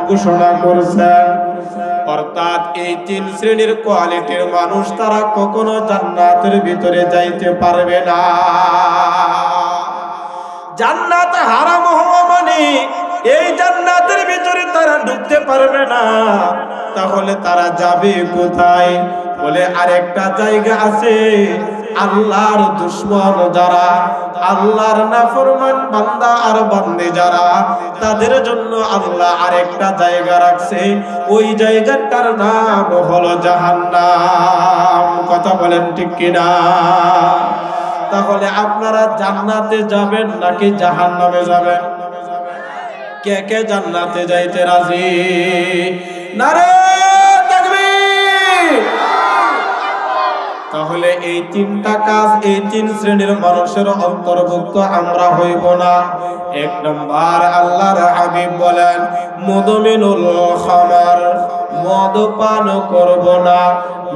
ঘোষণা করেছেন অর্থাৎ এই তিন শ্রেণীর কোয়ালিটির মানুষ তারা কখনো জান্নাতের ভিতরে যাইতে পারবে না। জান্নাত হারাম হওয়া মানে এই জান্নাতের ভিতরে তারা ঢুকতে পারবে না। তাহলে তারা যাবে কোথায়? বলে আরেকটা জায়গা আছে। আল্লাহর দুশমন যারা, আল্লাহর নাফরমান বান্দা আর বান্দে যারা, তাদের জন্য আল্লাহ আরেকটা জায়গা রাখছে। ওই জায়গাটার নাম হলো জাহান্নাম। কথা বলেন ঠিক কিনা? তাহলে আপনারা জান্নাতে যাবেন নাকি জাহান্নামে যাবেন? কে কে জান্নাতে যাইতে রাজি? নারে তাকবীর! তাহলে এই তিনটা কাজ এই তিন শ্রেণীর মানুষের অন্তর্ভুক্ত আমরা হইব না। এক নম্বর, আল্লাহর হাবিব বলেন মুদমিনুল খামার, মদ পান করব না,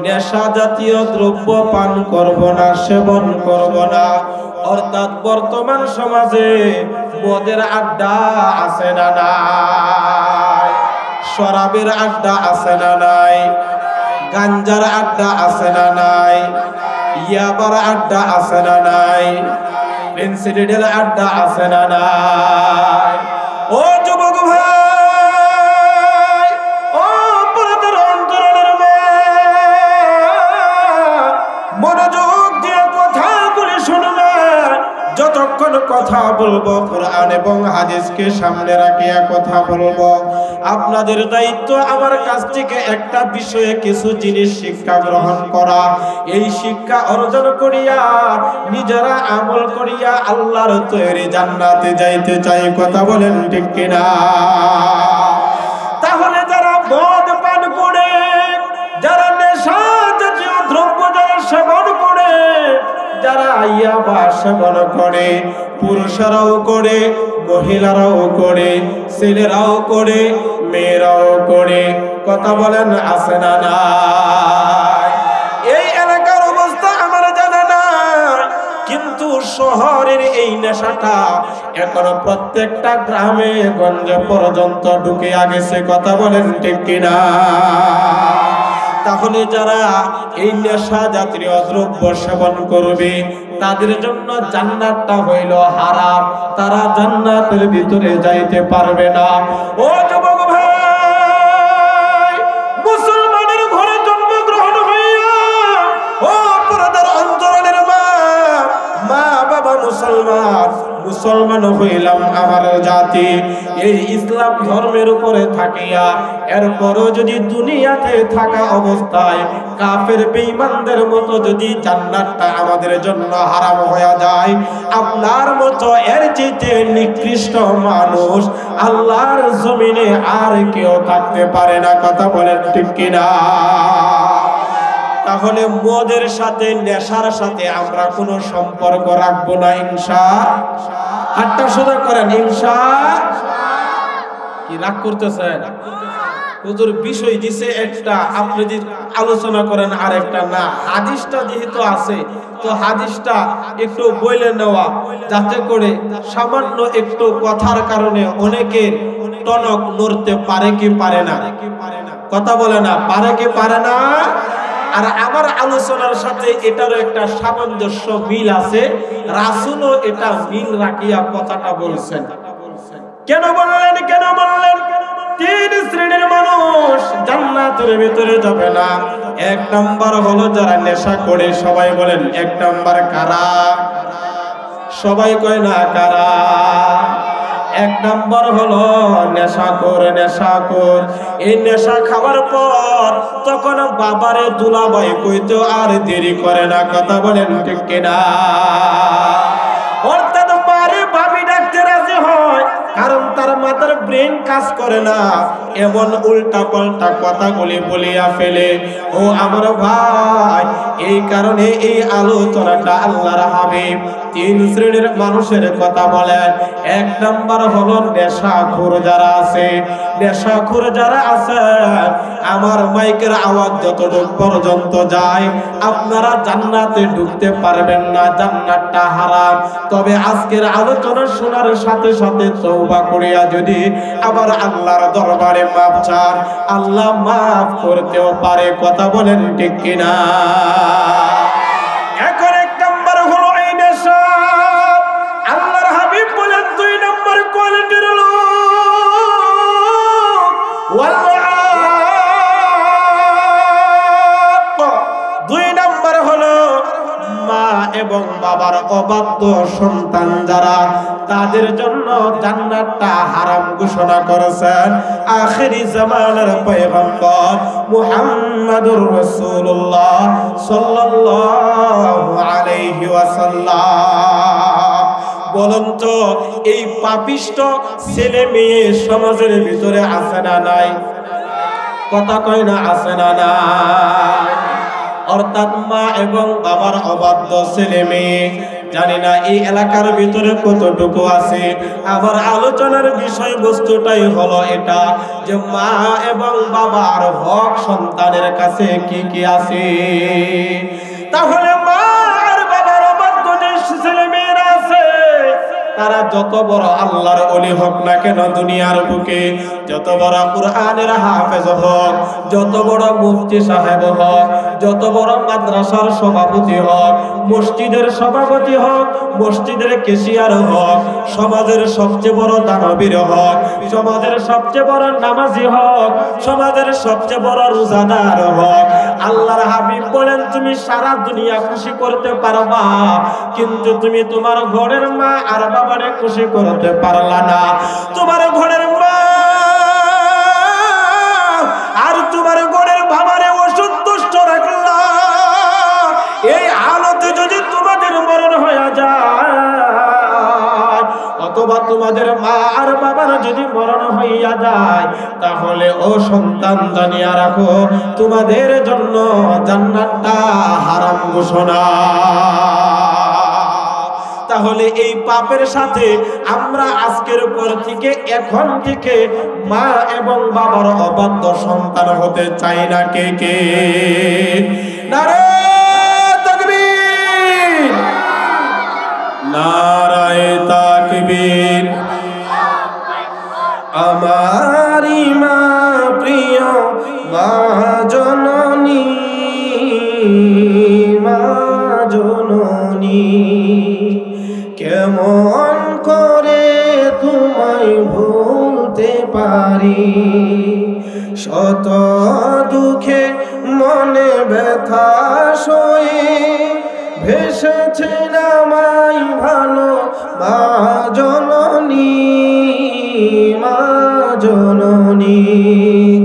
নেশা জাতীয় দ্রব্য পান করব না, সেবন করব না। অর্থাৎ বর্তমান সমাজে মদের আড্ডা আছে না নাই? শরাবের আড্ডা আছে না নাই? গাঞ্জার আড্ডা আছে না নাই? ইয়াবার আড্ডা আছে না নাই? পেন্সিডিডের আড্ডা আছে না নাই? ও যুবক ভাই, ও পর্দার অন্তরালের মা, মনোযোগ দিয়ে কথাগুলি শুনবেন। যতক্ষণ কথা বলবো কোরআন এবং হাদিসকে সামনে রাখিয়া কথা বলবো। আপনাদের দায়িত্ব আমার কাছ থেকে একটা বিষয়ে কিছু জিনিস শিক্ষা গ্রহণ করা। এই শিক্ষা অর্জন করিয়া নিজেরা আমল করিয়া আল্লাহর তৈরি জান্নাতে যাইতে চাই। কথা বলেন ঠিক কিনা? তাহলে যারা মদ পান করে, যারা নেশা জাতীয় দ্রব্য যারা সেবন করে, যারা ইয়াবা সেবন করে, পুরুষেরাও করে, মহিলারাও করে, ছেলেরাও করে, মেয়েরাও করে। কথা বলেন আছে না নাই? এই এলাকার অবস্থা আমার জানা না, কিন্তু শহরের এই নেশাটা এখনো প্রত্যেকটা গ্রামে গঞ্জে পর্যন্ত ঢুকে গেছে। কথা বলেন ঠিক কিনা? তাহলে যারা এই নেশা জাতীয় দ্রব্য সেবন করবে তাদের জন্য জান্নাতটা হইল হারাম, তারা জান্নাতের ভিতরে যাইতে পারবে না। ও যুবক ভাই, মুসলমানের ঘরে জন্মগ্রহণ হইয়া, ও পর্দার অন্তরালের মা, মা বাবা মুসলমান, মুসলমান হইলাম আমার জাতি, এই ইসলাম ধর্মের উপরে থাকিয়া এরপরও যদি দুনিয়াতে থাকা অবস্থায় কাফের বেঈমানদের মতো যদি জান্নাতটা আমাদের জন্য হারাম হয়ে যায়, আপনার মতো এর চেয়ে নিকৃষ্ট মানুষ আল্লাহর জমিনে আর কেউ থাকতে পারে না। কথা বলেন ঠিক কিনা? তাহলে মদের সাথে, নেশার সাথে আমরা কোনো সম্পর্ক রাখবো না ইনশাআল্লাহ। হাতটা সোজা করেন ইনশাআল্লাহ। কি রাগ করতেছেন? হুজুর বিষয় দিছে একটা, আপনি যদি আলোচনা করেন আরেকটা। না, হাদিসটা যেহেতু আছে তো হাদিসটা একটু বইলে নেওয়া, যাতে করে সামান্য একটু কথার কারণে অনেকের টনক নড়তে পারে কি পারে না। কথা বলে না, পারে কি পারে না। আর আমার আলোচনার সাথে এটারও একটা সামঞ্জস্য মিল আছে, রাসূলও এটা মিল রাখিয়া কথাটা বলছেন। কেন বললেন? কেন বললেন? তিন শ্রেণীর মানুষ জান্নাতের ভিতরে যাবে না। এক নাম্বার হলো যারা নেশা করে। সবাই বলেন এক নাম্বার কারা? সবাই কয় না কারা? এক নাম্বার হলো নেশাখোর। নেশাখোর এই নেশা খাওয়ার পর তখন বাবারে দুলাভাই কইতে আর দেরি করে না। কথা বলেন ঠিক কিনা? অর্থাৎ মারে ভাবি ডাকতে রাজি হয়, কারণ তার মাথার ব্রেন কাজ করে না, এমন উল্টা পাল্টা কথাগুলি বলিয়া ফেলে। ও আমার ভাই, এই কারণে এই আলোচনাটা আল্লাহর হাবিব তিন শ্রেণীর মানুষের কথা বলেন। এক নাম্বার হলো নেশাখোর যারা আছে। নেশাখোর যারা আছে, আমার মাইকের আওয়াজ যতটুকু পর্যন্ত যায় আপনারা জান্নাতে ঢুকতে পারবেন না, জান্নাতটা হারাম। তবে আজকের আলোচনা শোনার সাথে সাথে তওবা করিয়া যদি আবার আল্লাহর দরবারে মাফ চান, আল্লাহ মাফ করতেও পারে। কথা বলেন ঠিক কিনা? এখন এক নাম্বার হলো এই নেশা। আল্লাহর হাবিব বলেন দুই নাম্বার কোয়ালিটির লোক দুই নাম্বার হলো মা এবং বাবার অবাধ্য সন্তান যারা, তাদের জন্য জান্নাতটা হারাম ঘোষণা করেছেন আখিরি জামানার পয়গম্বর মুহাম্মাদুর রাসূলুল্লাহ সাল্লাল্লাহু আলাইহি ওয়াসাল্লাম। বলুন তো এই পাপিষ্ট ছেলে মেয়ে সমাজের ভিতরে আছে না নাই? কথা কয় না আছে না নাই? অর্থাৎ মা এবং বাবার অবাধ্য ছেলে মেয়ে, জানি না এই এলাকার ভিতরে কতটুকু আছে। আমার আলোচনার বিষয়বস্তুটাই হলো এটা যে মা এবং বাবার হক সন্তানের কাছে কি কি আছে। তাহলে মা আর বাবার অবাধ্য যে ছেলে মেয়েরা আছে, তারা যত বড় আল্লাহর ওলি হোক না কেন দুনিয়ার বুকে, যত বড় কুরআনের হাফেজ হোক, যত বড় মুফতি সাহেব হোক, যত বড় মাদ্রাসার সভাপতি হোক, মসজিদের সভাপতি হোক, মসজিদের ক্যাশিয়ার হোক, সমাজের সবচেয়ে বড় দানবীর হোক, সমাজের সবচেয়ে বড় নামাজি হোক, সমাজের সবচেয়ে বড় রোজাদার হোক, আল্লাহর হাবিব বলেন তুমি সারা দুনিয়া খুশি করতে পারবা, কিন্তু তুমি তোমার ঘরের মা আর বাবারে খুশি করতে পারলা না। তোমার ঘরের মা আর তোমার ঘরের বাবারে অসন্তুষ্ট রাখলা। এই হালতে যদি তোমাদের মরণ হয়ে যায়, অথবা তোমাদের মা আর বাবার যদি মরণ হইয়া যায়, তাহলে ও সন্তান জানিয়া রাখো তোমাদের জন্য জান্নাতটা হারাম ঘোষণা। তাহলে এই পাপের সাথে আমরা আজকের পর থেকে এখন থেকে মা এবং বাবার অবাধ্য সন্তান হতে চাই না। কে কে? নারে তাকবীর, নারায়ে তাকবীর। আমারি মা প্রিয় মা জননী, মা জননী, কেমন করে তোমায় ভুলতে পারি, শত দুঃখে মনে ব্যথা সয়ে ভেসেছে আমায় ভালো মা জননী, মা জননী।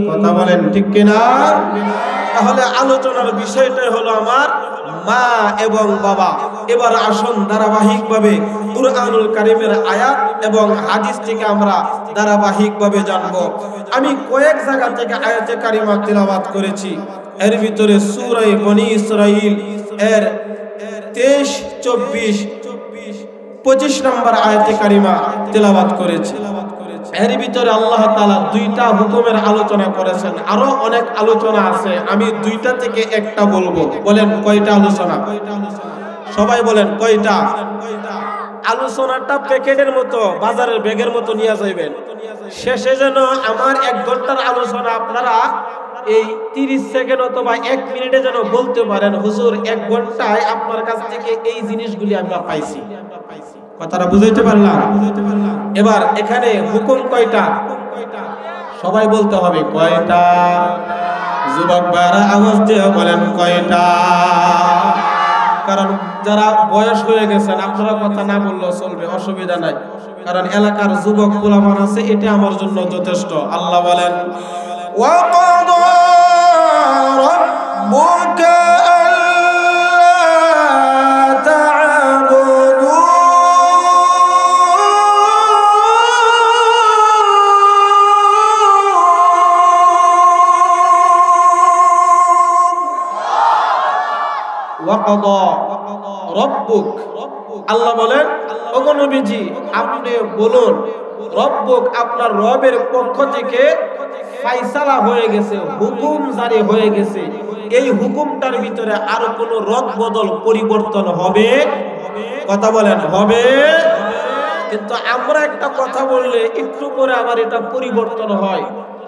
কথা বলেন ঠিক কিনা? তাহলে আলোচনার বিষয়টাই হলো আমার মা এবং বাবা। এবার আসুন ধারাবাহিকভাবে কুরআনুল কারীমের আয়াত এবং হাদিস থেকে আমরা ধারাবাহিকভাবে জানব। আমি কয়েক জায়গা থেকে আয়াতে কারিমা তিলাওয়াত করেছি। এর ভিতরে সূরা বনী ইসরাঈল এর 23, 24, 25 নম্বর আয়াতে কারিমা তিলাওয়াত করেছি। এর ভিতরে আল্লাহ তাআলা দুইটা হুকুমের আলোচনা করেছেন, আরো অনেক আলোচনা আছে, আমি দুইটা থেকে একটা বলবো। বলেন কয়টা আলোচনা? সবাই বলেন কয়টা? আলোচনাটা প্যাকেটের মতো, বাজারের ব্যাগের মতো নিয়ে যাইবেন। শেষে যেন আমার 1 ঘন্টার আলোচনা আপনারা এই 30 সেকেন্ড অথবা 1 মিনিটে যেন বলতে পারেন, হুজুর 1 ঘন্টায় আপনার কাছ থেকে এই জিনিসগুলি আমরা পাইছি। কথাটা বুঝাইতে পারলাম? এবার এখানে হুকুম কয়টা? সবাই বলতে হবে কয়টা? যুবক ভাইরা আওয়াজ দিয়ে বলেন কয়টা? কারণ যারা বয়স হয়ে গেছেন আপনারা কথা না বললেও চলবে, অসুবিধা নাই, কারণ এলাকার যুবক পোলাপান আছে, এটা আমার জন্য যথেষ্ট। আল্লাহ বলেন ওয়াকাদা রাব্বুকা ওয়াকাদা রব্বুক। আল্লাহ বলেন ওগো নবীজি আপনি বলুন, রব্বুক আপনার রবের পক্ষ থেকে ফায়সালা হয়ে গেছে, হুকুম জারি হয়ে গেছে। এই হুকুমটার ভিতরে আর কোনো রদ বদল পরিবর্তন হবে? কথা বলেন হবে? কিন্তু আমরা একটা কথা বললে একটু পরে আবার এটা পরিবর্তন হয়।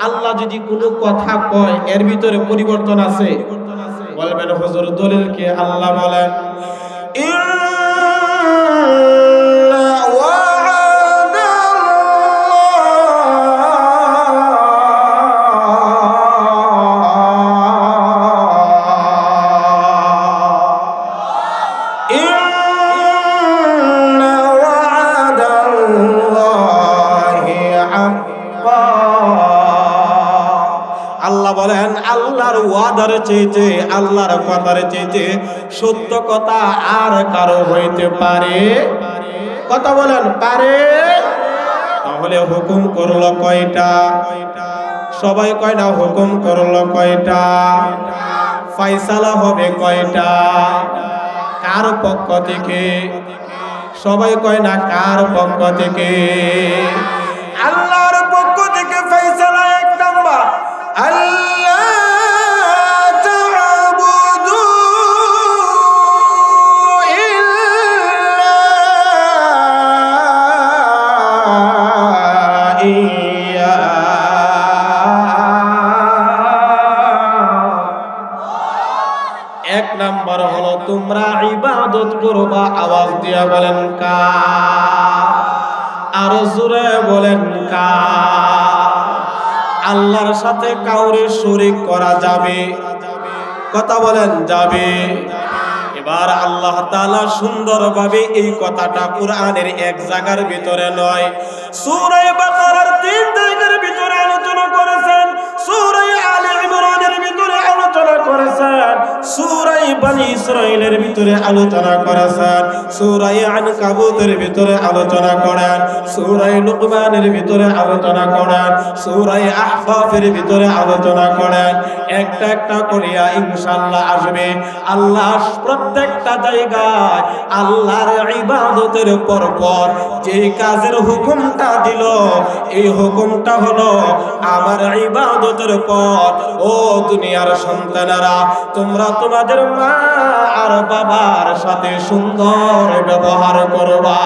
আল্লাহ যদি কোনো কথা কয় এর ভিতরে পরিবর্তন আছে? বলবেন হুজুর দলিল কি? আল্লাহ বলেন আল্লাহর ওয়াদার চাইতে, আল্লাহর কথার চাইতে সত্য কথা আর কারো হইতে পারে? কথা বলেন পারে? তাহলে হুকুম করলো কয়টা? সবাই কয় না হুকুম করলো কয়টা? ফায়সালা হবে কয়টা? কার পক্ষ থেকে? সবাই কয় না কার পক্ষ থেকে? আল্লাহর পক্ষ থেকে ফায়সালা। 1 নাম্বার আল্লাহ নাম্বার হলো তোমরা ইবাদত করবা। আওয়াজ দিয়া বলেন কার? আরো জোরে বলেন কার? আল্লাহর সাথে কাউরে শরীক করা যাবে? কথা বলেন যাবে? এবার আল্লাহ তাআলা সুন্দরভাবে এই কথাটা কোরআনের এক জায়গার ভিতরে নয়, সূরা বাকারার 3 জায়গার ভিতরে আলোচনা করেছেন, সূরা আলে ইমরানের ভিতরে আলোচনা করেছেন, সূরা বনি ইসরাঈলের ভিতরে আলোচনা করেছেন, সূরা আনকাবুতের ভিতরে আলোচনা করেন, সূরা লুকমানের ভিতরে আলোচনা করেন, সূরা আহকাফের ভিতরে আলোচনা করেন। একটা একটা করিয়া ইনশাআল্লাহ আসবে। আল্লাহ প্রত্যেকটা জায়গায় আল্লাহর ইবাদতের পরপর যে কাজের হুকুমটা দিল, এই হুকুমটা হলো আমার ইবাদতের পর। ও দুনিয়ার সন্তানেরা, তোমরা তোমাদের মা আর বাবার সাথে সুন্দর ব্যবহার করবা।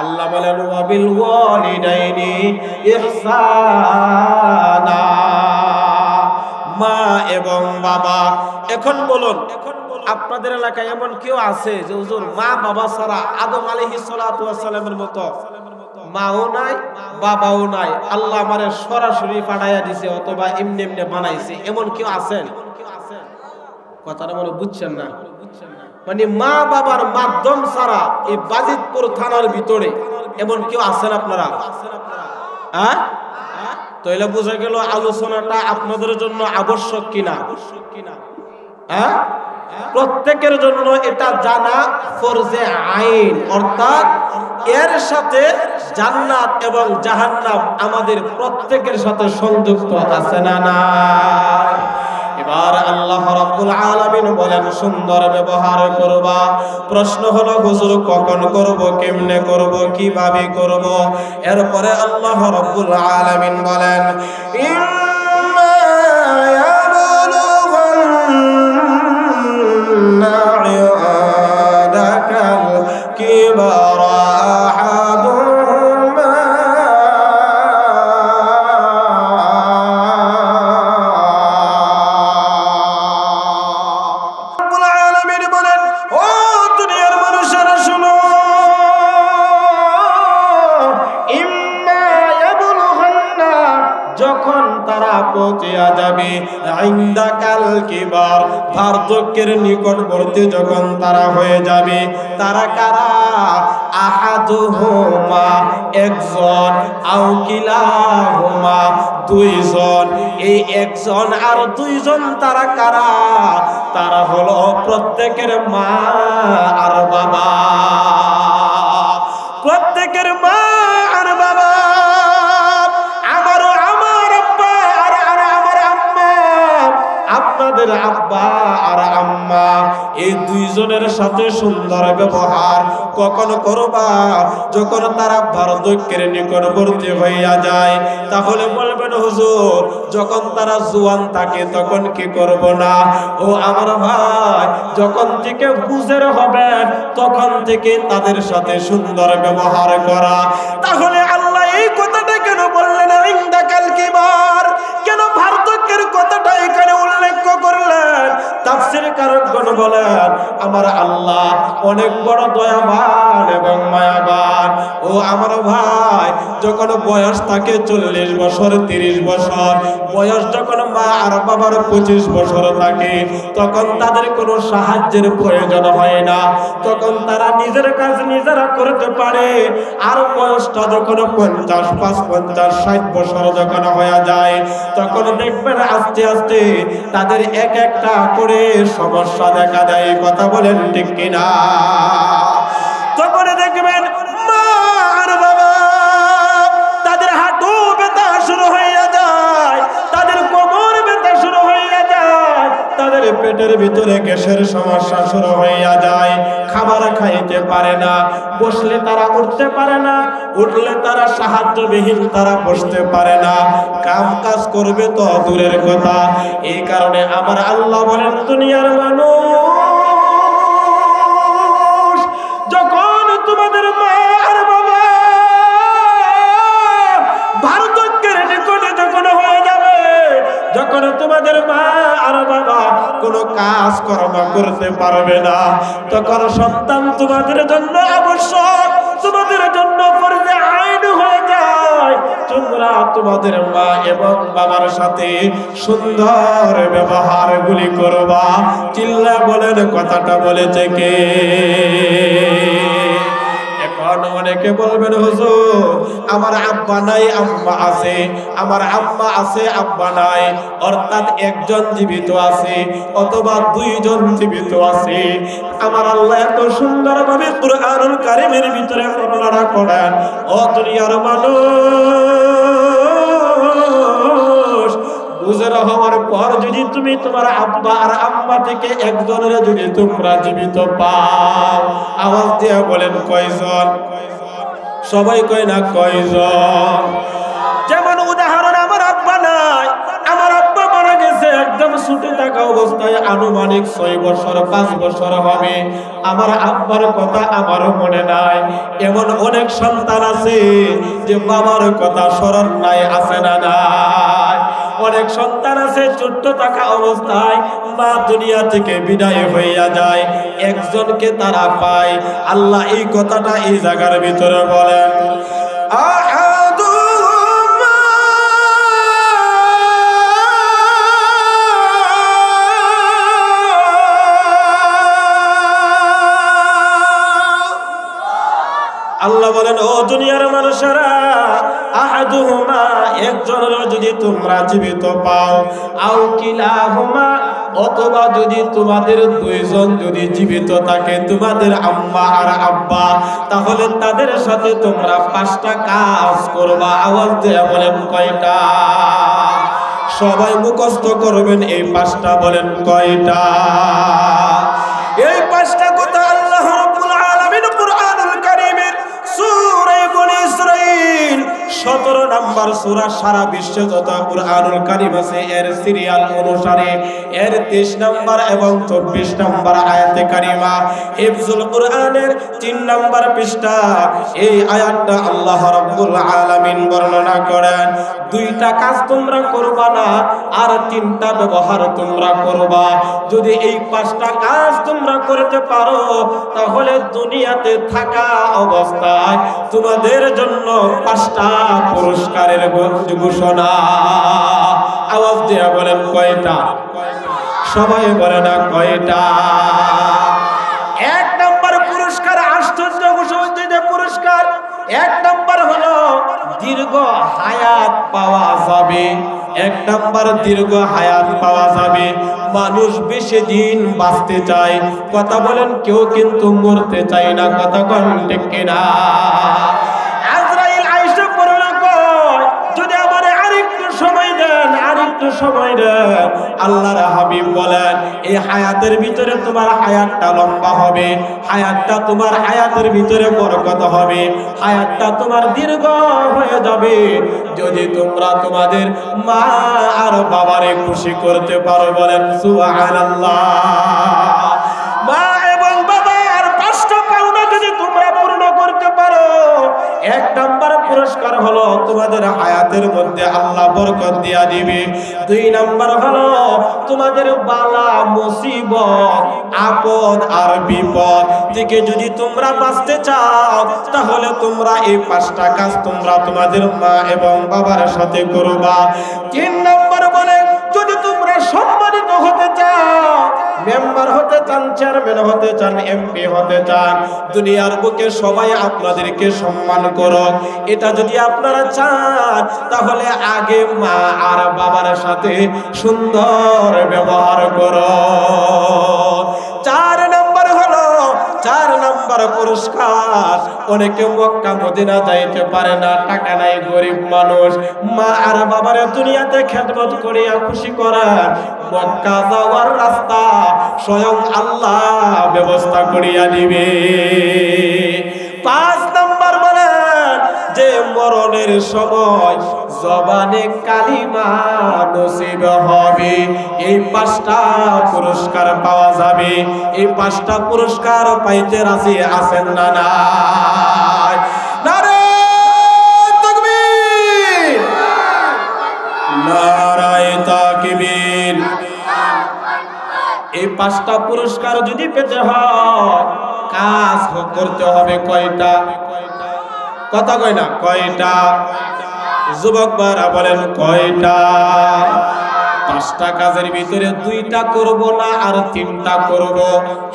আল্লাহ বলেন ওয়াবিল ওয়ালিদাইনি ইহসানা, মা এবং বাবা। এখন বলুন, আপনাদের এলাকায় এমন কেউ আছে যে হুজুর মা বাবা ছাড়া আদম আলাইহিস সালাতু ওয়াস সালামের মতো মাও নাই বাবাও নাই, আল্লাহ আমারে সরাসরি পাঠাইয়া দিয়েছে অথবা এমনি এমনি বানাইছে, এমন কেউ আছেন? কথাটা মনে বুঝছেন না? মানে মা বাবার মাধ্যম ছাড়া এই বাজিতপুর থানার ভিতরে এমন কেউ আছেন আপনারা? হ্যাঁ, তাহলে বোঝা গেল আলোচনাটা আপনাদের জন্য আবশ্যক কিনা। হ্যাঁ, প্রত্যেকের জন্য এটা জানা ফরজে আইন, অর্থাৎ এর সাথে জান্নাত এবং জাহান্নাম আমাদের প্রত্যেকের সাথে সংযুক্ত আছে না না? এবার আল্লাহ রাব্বুল আলামিন বলেন সুন্দর ব্যবহার করবা। প্রশ্ন হলো হুজুর কখন করব, কেমনে করব, কিভাবে করব? এরপরে আল্লাহ রাব্বুল আলামিন বলেন ইম্মা ইয়াবলুগান্না ইনদাকাল কিবারা বার্ধক্যের নিকটবর্তী যখন তারা হয়ে যাবে। তারা কারা? আহাদুহুমা একজন, আও কিলাহুমা দুইজন। এই একজন আর দুইজন তারা কারা? তারা হলো প্রত্যেকের মা আর বাবা। প্রত্যেকের মা আর বাবা, আপনাদের আব্বা আর আম্মা, এই দুইজনের সাথে সুন্দর ব্যবহার কখন করবা? যখন তারা বার্ধক্যের নিকটবর্তী হইয়া যায়। তাহলে বলবেন হুজুর যখন তারা জোয়ান থাকে তখন কি করব না? ও আমার ভাই, যখন থেকে বুঝের হবেন তখন থেকে তাদের সাথে সুন্দর ব্যবহার করা। তাহলে আল্লাহ এই কথাটা কেন বললেন ইনদাকাল কিবার? কেন বার্ধক্যের কথাটা এখানে উল্লেখ করলেন? তাফসীরকারগণ বলেন আমার আল্লাহ অনেক বড় দয়াবান এবং মায়াবান। ও আমার ভাই, যখন বয়স থাকে 40 বছর 30 বছর, বয়স যখন মা আর বাবার 25 বছর থাকে, তখন তাদের কোনো সাহায্যের প্রয়োজন হয় না, তখন তারা নিজের কাজ নিজেরা করতে পারে। আর বয়সটা যখন 50, 55, 60 বছর যখন হয়ে যায়, তখন দেখবেন আস্তে আস্তে তাদের এক একটা করে সমস্যা দেখা দেয়। কথা বলেন ঠিক কিনা? তখন দেখবেন মা আর বাবা তাদের হাঁটু ব্যথা শুরু হয়ে যায়, তাদের কোমর ব্যথা শুরু হয়ে যায়, তাদের পেটের ভিতরে গ্যাসের সমস্যা শুরু হইয়া যায়। খাবার খাইতে পারে না, বসলে তারা উঠতে পারে না, উঠলে তারা সাহায্যবিহীন, তারা বসতে পারে না, কাম কাজ করবে তো দূরের কথা। এই কারণে আমার আল্লাহ বলেন দুনিয়ার মানুষ, যখন তোমাদের মা আর বাবা বার্ধক্যের নিকটে যখন হয়ে যাবে, যখন তোমাদের মা আর বাবা কোনো কাজ কর্ম করতে পারবে না, তখন সন্তান তোমাদের জন্য আবশ্যক, তোমাদের জন্য ফরজে আইন হয়ে যায়। তোমরা তোমাদের মা এবং বাবার সাথে সুন্দর ব্যবহারগুলি করবা। চিল্লা বলেন কথাটা বলেছে কে? এখন অনেকে বলবেন হুজুর আমার আব্বা নাই আম্মা আছে, আমার আম্মা আছে আব্বা নাই, অর্থাৎ একজন জীবিত আছে অথবা দুইজন জীবিত আছে। আমার আল্লাহ এত সুন্দরভাবে কুরআনুল কারীমের ভিতরে বর্ণনা করেন, ও দুনিয়ার মানুষ, বুঝে হওয়ার পর যদি তুমি তোমার আব্বা আর আম্মা থেকে একজনের যদি তোমরা জীবিত পাও, আওয়াজ দিয়ে বলেন কয়জন? সবাই কয় না কয়জন? যেমন উদাহরণ, আমার আব্বা নাই, আমার আব্বা মারা গেছে একদম ছুটে থাকা অবস্থায়, আনুমানিক 6 বছর 5 বছর হবে। আমার আব্বার কথা আমারও মনে নাই। এমন অনেক সন্তান আছে যে বাবার কথা স্মরণ নাই, আছে না নাই? অনেক সন্তান আছে ছোট্ট থাকা অবস্থায় মা দুনিয়া থেকে বিদায় হইয়া যায়, একজনকে তারা পায়। আল্লাহ এই কথাটা এই জায়গার ভিতরে বলেন, আল্লাহ বলেন, ও দুনিয়ার মানুষেরা, আহাদুহুমা, একজনের যদি তোমরা জীবিত পাও, আও কিলাহুমা, অথবা যদি তোমাদের দুইজন যদি জীবিত থাকে, তোমাদের আম্মা আর আব্বা, তাহলে তাদের সাথে তোমরা 5টা কাজ করবা। আওয়াজ দিয়ে বলেন কয়টা? সবাই মুখস্থ করবেন এই 5টা, বলেন কয়টা? এই 5টা কথা আল্লাহ রাব্বুল আলামিন কুরআনুল কারীমের সূরা বনী ইসরাঈল 17 নম্বর সূরা, সারা বিশ্বে যত কুরআনুল কারীম আছে এর সিরিয়াল অনুসারে এর 23 নম্বর এবং 24 নম্বর আয়াতে কারিমা, হিফজুল কুরআনের 3 নম্বর পৃষ্ঠা, এই আয়াতটা আল্লাহ রাব্বুল আলামিন বর্ণনা করেন। 2টা কাজ তোমরা করবা না, আর 3টা ব্যবহার তোমরা করবা। যদি এই 5টা কাজ তোমরা করতে পারো, তাহলে দুনিয়াতে থাকা অবস্থায় তোমাদের জন্য 5টা পুরস্কারের ঘোষণা। আওয়াজ দিয়ে বলেন কয়টা? সবাই বলে না কয়টা? 1 নম্বর পুরস্কার, আশ্চর্য ঘোষণা পুরস্কার। 1 নম্বর হলো দীর্ঘ হায়াত পাওয়া যাবে। 1 নম্বর দীর্ঘ হায়াত পাওয়া যাবে। মানুষ বেশি দিন বাঁচতে চায়, কথা বলেন, কেউ কিন্তু মরতে চায় না, কথা বলেন ঠিক কিনা? আজরাইল আয়েশা পড়লো কয়, যদি আমারে আরেকটু সময় দেন, আরেকটু সময় দেন। আল্লাহর হাবিব বলেন, এই হায়াতের ভিতরে তোমার হায়াতটা লম্বা হবে, হায়াতটা তোমার হায়াতের ভিতরে বরকত হবে, হায়াতটা তোমার দীর্ঘ হয়ে যাবে যদি তোমরা তোমাদের মা আর বাবারে খুশি করতে পারো। বলেন সুবহানাল্লাহ। মা এবং বাবার 5টা পাওনা যদি তোমরা পূর্ণ করতে পারো, 1 নম্বর পুরস্কার হলো তোমাদের হায়াতের মধ্যে আল্লাহ বরকত দিয়া দিবে। 2 নম্বর হলো তোমাদের বালা মুসিবত, আপদ আর বিপদ থেকে যদি তোমরা বাঁচতে চাও, তাহলে তোমরা এই 5টা কাজ তোমরা তোমাদের মা এবং বাবার সাথে করবা। 3 নম্বর বলে, যদি তোমরা সম্মানিত হতে চাও, মেম্বার হতে চান, চেয়ারম্যান হতে চান, এমপি হতে চান, দুনিয়ার বুকে সবাই আপনাদেরকে সম্মান করুক, এটা যদি আপনারা চান, তাহলে আগে মা আর বাবার সাথে সুন্দর ব্যবহার করো। 4 নম্বর হলো, 4 নম্বর পুরস্কার, অনেকে মক্কা মদিনা যাইতে পারে না, টাকা নাই, গরিব মানুষ, মা আর বাবার দুনিয়াতে খেদমত করিয়া খুশি করার মক্কা যাওয়ার রাস্তা স্বয়ং আল্লাহ ব্যবস্থা করিয়া দিবে। 5 নম্বর বলেন যে মরণের সময় জবানে কালিমা নসিব হবে। এই 5টা পুরস্কার পাওয়া যাবে। এই 5টা পুরস্কার পাইতে রাজি আছেন না? নাই? নারে তাকবীর, নারায়ে তাকবীর। এই 5টা পুরস্কার যদি পেতে হয়, কাজ করতে হবে কয়টা? কথা কয় না কয়টা? যুবক ভাইরা বলেন কয়টা? 5টা কাজের ভিতরে 2টা করব না আর 3টা করব।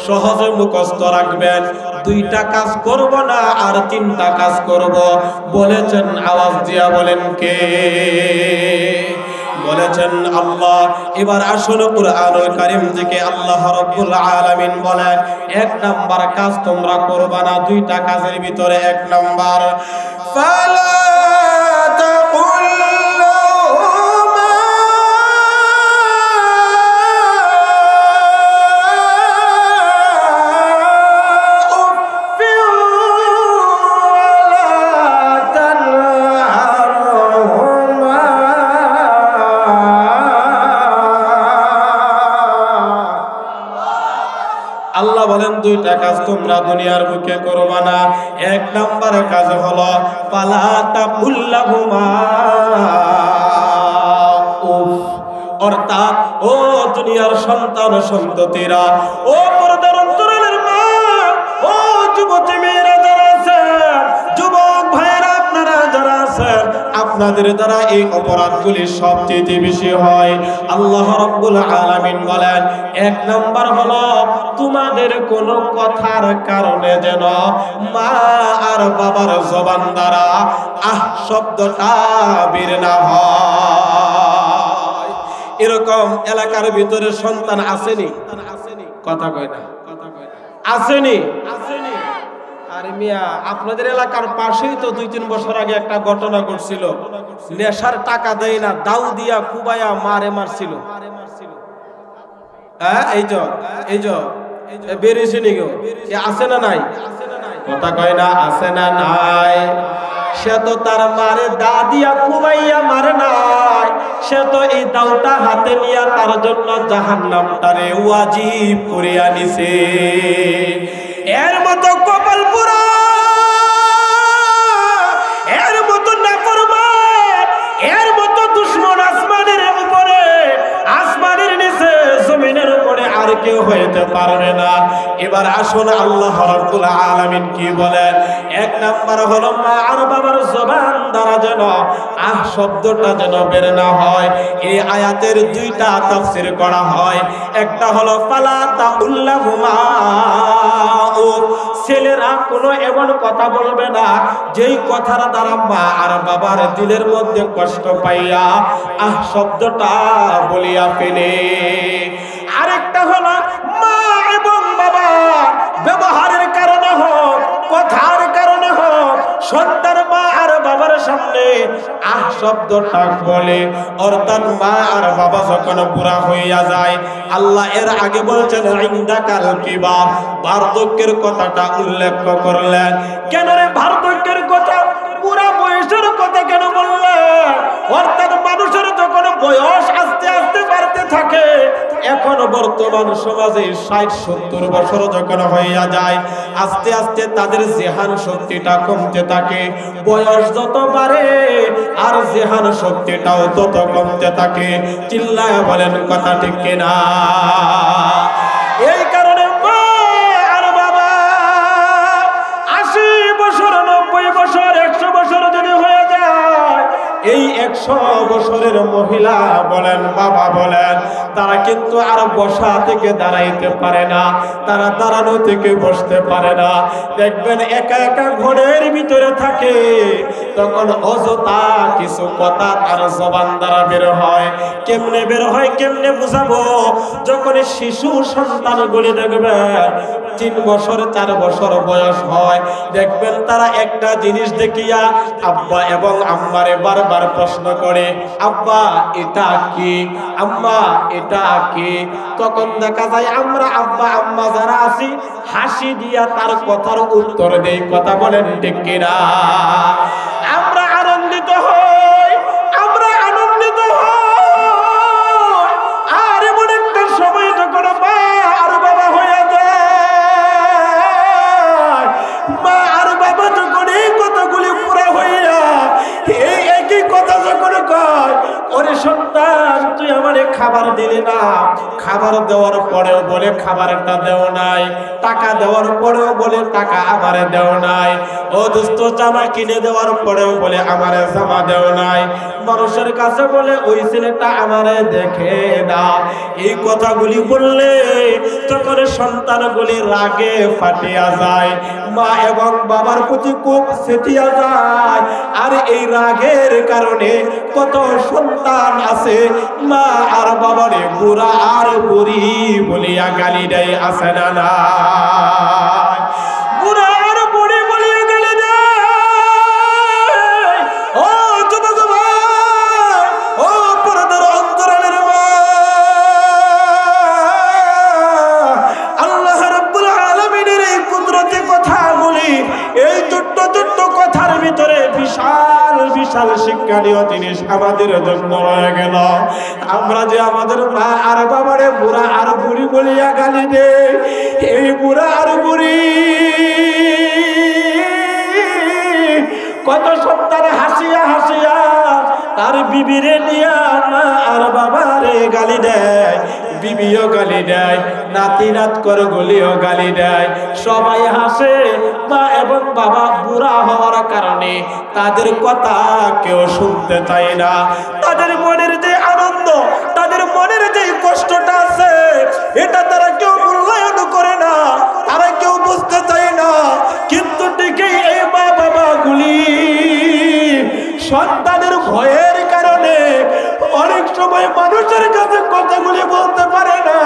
সহজে মুখস্থ রাখবেন, 2টা কাজ করব না আর 3টা কাজ করব। বলেছেন আওয়াজ দিয়া বলেন কে? বলেছেন আল্লাহ। এবার আসুন কুরআনুল কারীম থেকে আল্লাহ রাব্বুল আলামিন বলেন 1 নাম্বার কাজ তোমরা করবা না। 2টা কাজের ভিতরে 1 নাম্বার, ফালা আল্লাহ বলেন 2টা কাজ তোমরা দুনিয়ার বুকে করবা না। 1 নাম্বার কাজ হলো ফালা তাকুল্লাহুমা উফ। অর্থাৎ ও দুনিয়ার সন্তান সন্ততিরা, ও পর্দার অন্তরালের মা, ও যুবতী মেয়েরা যারা আছেন, যুবক ভাইরা আপনারা যারা আছেন, আপনাদের দ্বারা এই অপরাধগুলি সবচেয়ে বেশি হয়। আল্লাহ রাব্বুল আলামিন বলেন 1 নাম্বার হলো তোমাদের কোন কথার কারণে যেন মা আর বাবার জবান দ্বারা আহ শব্দটা বের না হয়। এরকম এলাকার ভিতরে সন্তান আসেনি? কথা কয় না, আসেনি? আরে মিয়া, আপনাদের এলাকার পাশেই তো 2-3 বছর আগে একটা ঘটনা ঘটছিল। নেশার টাকা দেয় না, দাউ দিয়া কুবায়া মারছিল। হ্যাঁ, এই যে বেরিয়েছে নি গো, আছে না নাই? কথা কয় না, আছে না নাই? সে তো তার মারে দা দিয়া কুবাইয়া মারে নাই, সে তো এই দাউটা হাতে নিয়া তার জন্য জাহান্নামটারে ওয়াজিব করে আনিছে। এর মতো কপাল পুরা, এর মতো নাফরমান, এর মতো দুশমন আসমানের উপরে, আসমানের নিচে, জমিনের উপরে আর কেউ হইতে পারবে না। এবার আসুন আল্লাহ রাব্বুল আলামিন কি বলেন? 1 নাম্বার হলো মা আর বাবার জবান দ্বারা যেন আহ শব্দটা যেন বের না হয়। এই আয়াতের 2টা তাফসীর করা হয়। একটা হলো ফালা তাকুল্লাহুমা, ছেলেরা কোনো এমন কথা বলবে না যেই কথার দ্বারা মা আর বাবার দিলের মধ্যে কষ্ট পাইয়া আহ শব্দটা বলিয়া ফেলে। আরেকটা হলো মা এবং বাবা ব্যবহারের কারণে হোক, কথার কারণে হোক, সন্তান মা আর বাবার সামনে আহ শব্দটা বলে। অর্থাৎ মা আর বাবা যখন বুড়া হইয়া যায়, আল্লাহ এর আগে বলছেন ইনদাকাল কিবার, বার্ধক্যের কথাটা উল্লেখ করলেন। কেন রে বার্ধক্যের কথা, পুরা বয়সের কথা কেন বললেন? অর্থাৎ মানুষের যখন বয়স আস্তে আস্তে বাড়তে থাকে, এখন বর্তমান সমাজে 60-70 বছর যখন হইয়া যায়, আস্তে আস্তে তাদের জেহান শক্তিটা কমতে থাকে। বয়স যত বাড়ে আর জেহান শক্তিটাও তত কমতে থাকে। চিল্লায় বলেন কথা ঠিক কিনা? এই কারণে মা আর বাবা 80 বছর, 90 বছর, 100 বছর যদি হয়ে যায়, এই 100 বছরের মহিলা বলেন, বাবা বলেন, তারা কিন্তু আর বসা থেকে দাঁড়াইতে পারে না, তারা দাঁড়ানো থেকে বসতে পারে না। দেখবেন একা একা ঘরের ভিতরে থাকে, তখন অযথা কিছু কথা তার জবান দ্বারা বের হয়। কেমনে বের হয়, কেমনে বুঝাবো? যখন শিশু সন্তানগুলি দেখবেন 3 বছর 4 বছর বয়স হয়, দেখবেন তারা একটা জিনিস দেখিয়া আব্বা এবং আম্মারে বারবার প্রশ্ন করে, আব্বা এটা কি, আম্মা এটা কি? তখন দেখা যায় আমরা আব্বা আম্মা যারা আছি হাসি দিয়া তার কথার উত্তর দেই। কথা বলেন ঠিক কিনা? আমরা আনন্দিত হই, আমরা আনন্দিত হই। আর এমন একটা সময় যখন মা আর বাবা হয়ে যায়, মা আর বাবা যখন এই কথাগুলি পুরা হইয়া এই একই কথা যখন কয়, ওরে সন্তান তুই আমারে খাবার দিলি না, খাবার দেওয়ার পরেও বলে খাবারটা দেও নাই, টাকা দেওয়ার পরেও বলে টাকা আমারে দেও নাই, ও দোস্ত জামা কিনে দেওয়ার পরেও বলে আমারে জামা দেও নাই, মানুষের কাছে বলে ওই ছেলেটা আমারে দেখে না। এই কথাগুলি বললে তখন সন্তানগুলি রাগে ফাটিয়া যায়, মা এবং বাবার প্রতি খুব সেটিয়া যায়। আর এই রাগের কারণে কত সন্তান আছে মা আর বাবারে বুড়া আর বুড়ি বলিয়া গালি দেয়, আছে না না? বুড়া আর বুড়ি বলিয়া গালি দেয়। ও যুবক ভাই, ও পর্দার অন্তরালের মা, আল্লাহ রাব্বুল আলামিনের এই কুদরতি কথাগুলি, এই ছোট্ট ছোট্ট কথার ভিতরে বিশাল বিশাল শিক্ষণীয় জিনিস আমাদের জন্য রয়ে গেল। আমরা যে আমাদের মা আর বাবারে বুড়া আর বুড়ি বলিয়া গালি দেই, এই বুড়া আর বুড়ি কত সন্তান হাসিয়া হাসিয়া তার বিবিরে নিয়া মা আর বাবারে গালি দেয়, বিবিও গালি দেয়, নাতি নাত করে গলিও গালি দেয়, সবাই হাসে। মা এবং বাবা বুড়া হওয়ার কারণে তাদের কথা কেউ শুনতে চায় না। তাদের মনের যে আনন্দ, তাদের মনের যে কষ্টটা আছে, এটা তারা কেউ মূল্যায়ন করে না, তারা কেউ বুঝতে চায় না। কিন্তু ঠিকই এই মা বাবা গুলি সন্তানের ভয়ের কারণে অনেক সময় মানুষের কাছে কথাগুলি বলতে পারে না।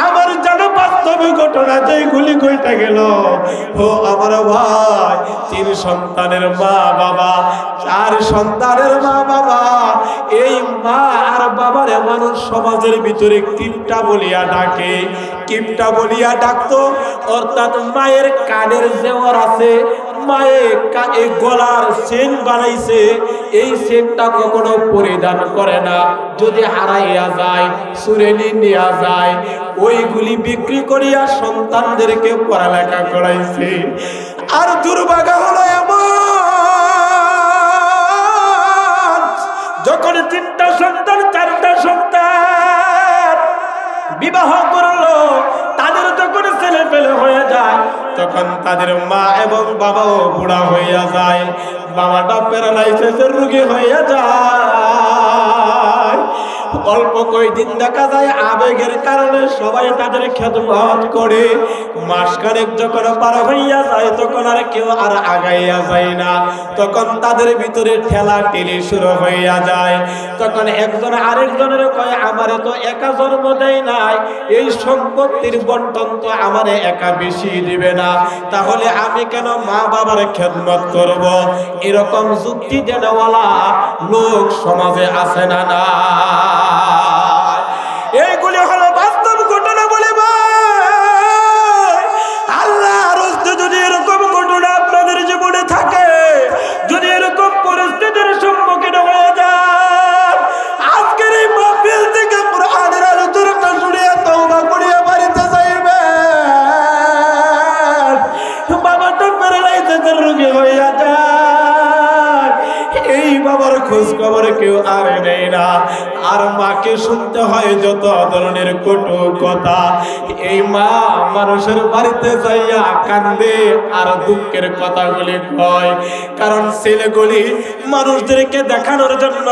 আমার জানা বাস্তবে ঘটনা যেগুলি কইতে গেল, ও আমার ভাই, 3 সন্তানের মা বাবা, 4 সন্তানের মা বাবা, এই মা আর বাবারে মানুষ সমাজের ভিতরে কিপটা বলিয়া ডাকে, কিপটা বলিয়া ডাকতো। অর্থাৎ মায়ের কানের জেওয়ার আছে, মায়ে গলার চেন বানাইছে, এই চেনটা কখনো পরিধান করে না, যদি হারাইয়া যায়, চুরে নিয়া যায়, ওইগুলি বিক্রি করিয়া সন্তানদেরকে পড়ালেখা করাইছে। আর দুর্ভাগ্য হলো এমন, যখন 3টা সন্তান 4টা সন্তান বিবাহ করলো, তাদের যখন ছেলে পেলে হয়ে যায়, তখন তাদের মা এবং বাবাও বুড়া হইয়া যায়, বাবাটা প্যারালাইসিসের রোগী হইয়া যায়। অল্প কয়েকদিন দেখা যায় আবেগের কারণে সবাই তাদের খেদমত করে, মাসখানেক যখন পার হইয়া যায় তখন আর কেউ আর আগাইয়া যায় না, তখন তাদের ভিতরে ঠেলা ঠেলি শুরু হইয়া যায়। তখন একজন আরেকজনের কয়, আমারে তো একা জন্ম দেয় নাই, এই সম্পত্তির বন্টন তো আমারে একা বেশি দিবে না, তাহলে আমি কেন মা বাবার খেদমত করব? এরকম যুক্তি দেওয়ালা লোক সমাজে আছে না না? এইগুলি হলো বাস্তব ঘটনা বলে আল্লাহর রাস্তে যদি এরকম ঘটনা আপনাদের জীবনে থাকে, যদি এরকম পরিস্থিতির সম্মুখীন হয়ে যান, আজকের এই মাহফিল থেকে কুরআনের আলোচনা শুনিয়া তওবা করিয়া বাড়িতে যাইবেন। বাবাটা প্যারালাইসিসের রোগী হইয়া যায়, এই বাবার খোঁজ খবর কেউ আর নেই না, আর মাকে শুনতে হয় যত ধরনের কটু কথা। এই মা মানুষের বাড়িতে যাইয়া কান্দে আর দুঃখের কথাগুলি কয়, কারণ ছেলেগুলি মানুষদেরকে দেখানোর জন্য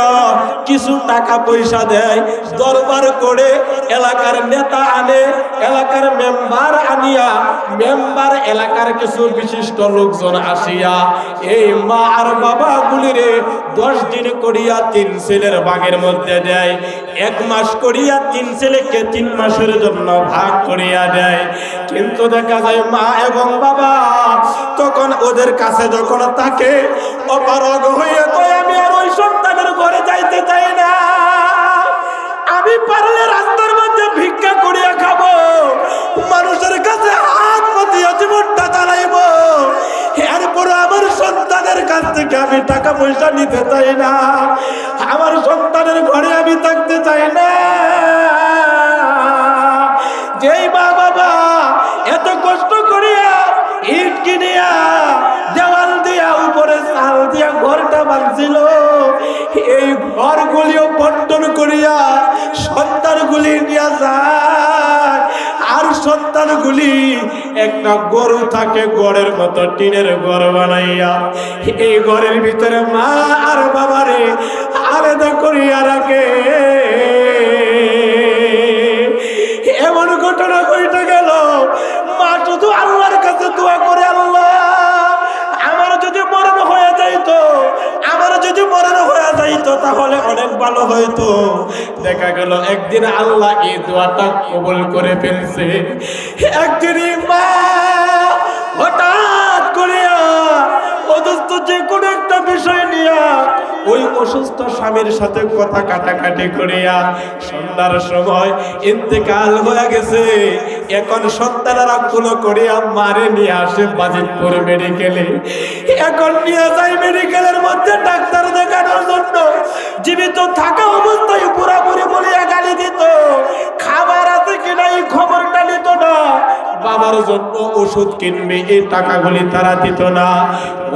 কিছু টাকা পয়সা দেয়, দরবার করে এলাকার নেতা আনে, এলাকার মেম্বার আনিয়া, মেম্বার এলাকার কিছু বিশিষ্ট লোকজন আসিয়া এই মা আর বাবা গুলিরে 10 দিন করিয়া 3 ছেলের ভাগের মধ্যে দেয়, 1 মাস করিয়া 3 ছেলেকে 3 মাসের জন্য ভাগ করিয়া দেয়। কিন্তু দেখা যায় মা এবং বাবা তখন ওদের কাছে যখন থাকে, অপারগ হইয়া কয়, আমি আর ওই সন্তানের ঘরে যাইতে চাই না, আমি পারলে রাস্তার মধ্যে ভিক্ষা করিয়া খাবো, মানুষের কাছে হাত পাতিয়া জীবনটা চালাইব, এরপরে আমার সন্তানের কাছ থেকে আমি টাকা পয়সা নিতে চাই না, আমার সন্তানের ঘরে আমি থাকতে চাই না। যেই মা বাবা এত কষ্ট করিয়া ইট কিনিয়া দেওয়াল দিয়া উপরে চাল দিয়া ঘরটা বাঁধছিল, এই ঘরগুলিও বন্টন করিয়া সন্তানগুলি নিয়ে যায়, মানুষগুলি একটা গরু থাকে, গড়ের মতো টিনের ঘর বানাইয়া এই ঘরের ভিতরে মা আর বাবারে আলাদা করিয়া রাখে। এমন ঘটনা ঘটে গেল, মা শুধু আল্লাহর কাছে দোয়া করে, আল্লাহ আমার যদি মরণ হয়ে যাইতো, আমার যদি মরণ হয়ে যাইতো তাহলে অনেক ভালো হইতো। দেখা গেল একদিন আল্লাহ এই দোয়াটা কবুল করে ফেলছে। একদিন মা হঠাৎ করিয়া অসুস্থ যে কোনো একটা বিষয় নিয়া ওই অসুস্থ স্বামীর সাথে কথা কাটাকাটি করিয়া সন্ধ্যার সময় ইন্তেকাল হয়ে গেছে। এখন সন্তানেরা গুলো করিয়া মারে নিয়ে আসে বাজিতপুর মেডিকেলে। এখন নিয়ে যায় মেডিকেলের মধ্যে ডাক্তার দেখানোর জন্য। জীবিত থাকা অবস্থায় পুরাপুরি বলিয়া গালি দিত, খাবার আছে কিনা এই খবরটা নিত না, বাবার জন্য ওষুধ কিনবে এই টাকাগুলি তারা দিত না।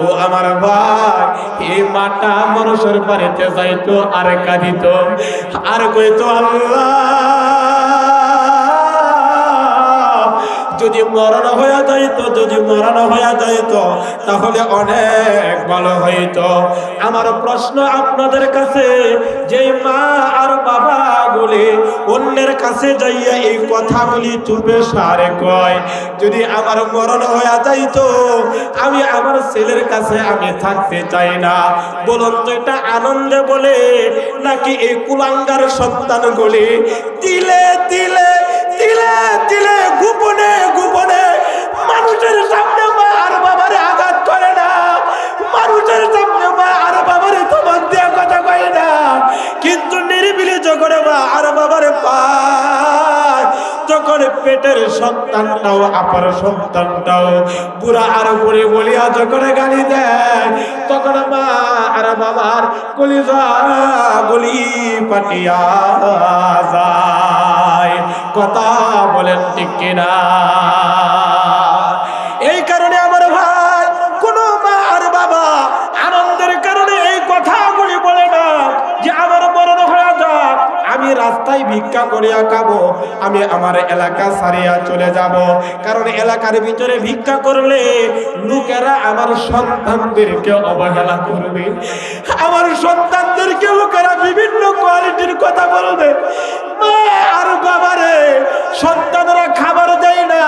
ও আমার ভাই, এই মাটা মানুষের বাড়িতে যাইতো আর কাঁদিত আর কইতো, আল্লাহ যদি মরণ হয়ে যাইতো, যদি মরণ হয়ে যাইতো তাহলে অনেক ভালো হইতো। আমার প্রশ্ন আপনাদের কাছে, যে মা আর বাবা গুলি অন্যের কাছে যাইয়া এই কথাগুলি চুপে সারে কয়, যদি আমার মরণ হয়ে যাইতো আমি আমার ছেলের কাছে আমি থাকতে চাই না, বলুন তো এটা আনন্দে বলে নাকি এই কুলাঙ্গার সন্তানগুলি দিলে দিলে দিলে দিলে গোপনে গোপনে মানুষের সামনে মা আর বাবারে আঘাত করে না, মানুষের সামনে মা আর বাবারে তোমার দেয়া কথা কয় না, কিন্তু নিরিবিলি যখন মা আর বাবারে পায় তখন পেটের সন্তানটাও আপার সন্তানটাও বুড়া আর বুড়ি বলিয়া যখন গালি দেয়, তখন মা আর বাবার কলিজা গলি পাটিয়া যায়। কথা বলেন ঠিক কিনা? এই কারণে আমার ভাই, কোন মা আর বাবা আনন্দের কারণে এই কথাগুলি বলে না যে আমার মরণ হয়ে যাক, আমি রাস্তায় ভিক্ষা করিয়া খাবো, আমি আমার এলাকা ছাড়িয়া চলে যাব। কারণ এলাকার ভিতরে ভিক্ষা করলে লোকেরা আমার সন্তানদেরকে অবহেলা করবে, আমার সন্তানদেরকে লোকেরা বিভিন্ন কোয়ালিটির কথা বলবে। মা আর বাবারে সন্তানরা খাবার দেয় না,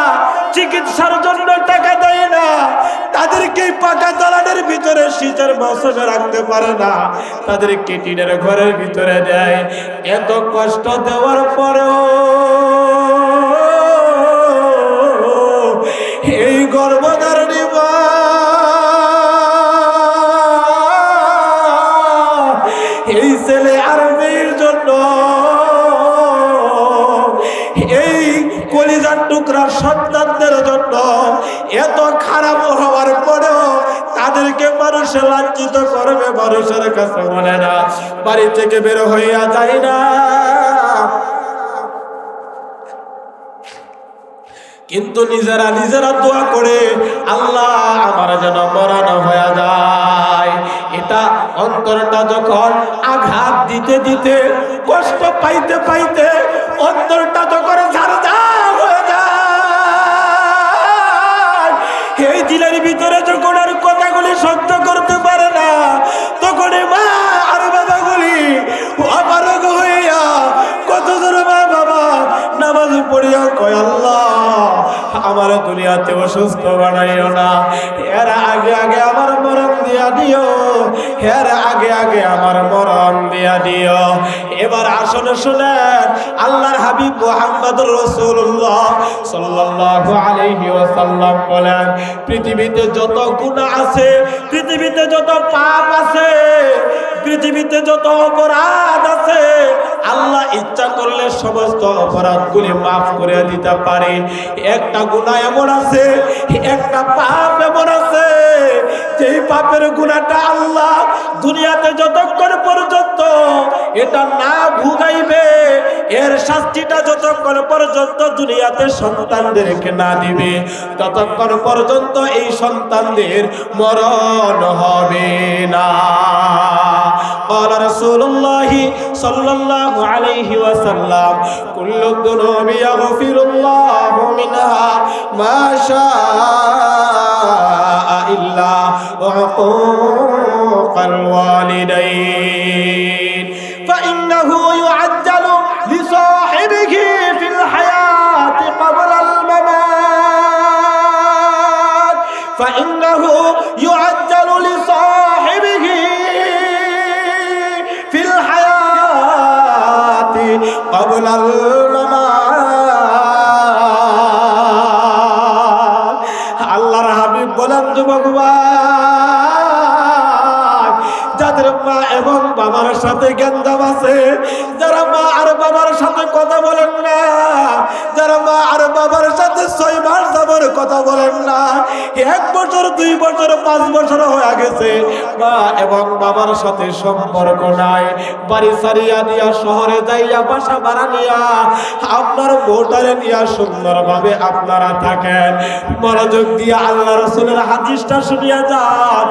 চিকিৎসার জন্য টাকা দেয় না, তাদেরকে পাকা দালানের ভিতরে শীতের মৌসুমে রাখতে পারে না, তাদেরকে টিনের ঘরের ভিতরে দেয়। এত কষ্ট দেওয়ার পরেও এই গর্ভধারণী মা এই ছেলে আর মেয়ের জন্য, এই কলিজার টুকরা সন্তানদের জন্য এত খারাপ হওয়ার পরেও তাদেরকে মানুষে লাঞ্ছিত করবে, মানুষের কাছে বলে না, বাড়ি থেকে বের হইয়া যায় না। কিন্তু নিজেরা নিজেরা দোয়া করে, আল্লাহ আমার যেন মরণ হয়ে যায়। এটা অন্তরটা যখন আঘাত দিতে দিতে, কষ্ট পাইতে পাইতে অন্তরটা যখন ঝাড়ঝাড় হয়ে যায়, এই দিলের ভিতরে যখন আর কথাগুলি সহ্য করতে পারে না, তখন মা আর বাবাগুলি অপারগ হইয়া কত জোরে মা বাবা নামাজ পড়িয়া কয়, আল্লাহ আমার দুনিয়াতে অসুস্থ বানাইও না, এর আগে আগে আমার মরণ দিয়া দিও, এর আগে আগে আমার মরণ দিয়া দিও। এবার আসলে শুনেন, আল্লাহর হাবিব মুহাম্মদুর রাসূলুল্লাহ সাল্লাল্লাহু আলাইহি ওয়াসাল্লাম বলেন, পৃথিবীতে যত গুনাহ আছে, পৃথিবীতে যত পাপ আছে, পৃথিবীতে যত অপরাধ আছে, আল্লাহ ইচ্ছা করলে সমস্ত অপরাধগুলি মাফ করে দিতে পারে। একটা গুনাহ এমন আছে, একটা পাপ এমন আছে, যেই পাপের গুনাহটা আল্লাহ দুনিয়াতে যতক্ষণ পর্যন্ত এটা না ভুগাইবে, এর শাস্তিটা যতক্ষণ পর্যন্ত দুনিয়াতে সন্তানদেরকে না দিবে, ততক্ষণ পর্যন্ত এই সন্তানদের মরণ হবে না। قال رسول الله সাল্লাল্লাহু আলাইহি ওয়াসাল্লাম কুল্লু যুনুবি ইয়াগফিরুল্লাহু মিনহা মা শাআ ইল্লা উকুকাল ওয়ালিদাইন ফাইন্নাহু ইউআজ্জালু লিসাহিবিহি ফিল হায়াতি ক্বাবলা আল মামাত ফাইন্নাহু ইউআজ্জালু লিসাহিবিহি ফিল হায়াতি ক্বাবলা আল মামাত আল্লাহর হাবিব বলেন যুবক ভাই যাদের মা এবং বাবার সাথে গেঞ্জাম আছে যারা মা আর বাবার সাথে কথা বলেন না যারা মা আর বাবার সাথে 6 মাস যাবর কথা বলেন না 1 বছর 2 বছর 5 বছর হয়ে গেছে মা এবং বাবার সাথে সম্পর্ক নাই বাড়ি সারিয়া দিয়া শহরে যাইয়া বাসা ভাড়া নিয়া আপনার ভোটারে নিয়া সুন্দরভাবে আপনারা থাকেন মনোযোগ দিয়ে আল্লাহ রাসূলের হাদিসটা শুনিয়া যান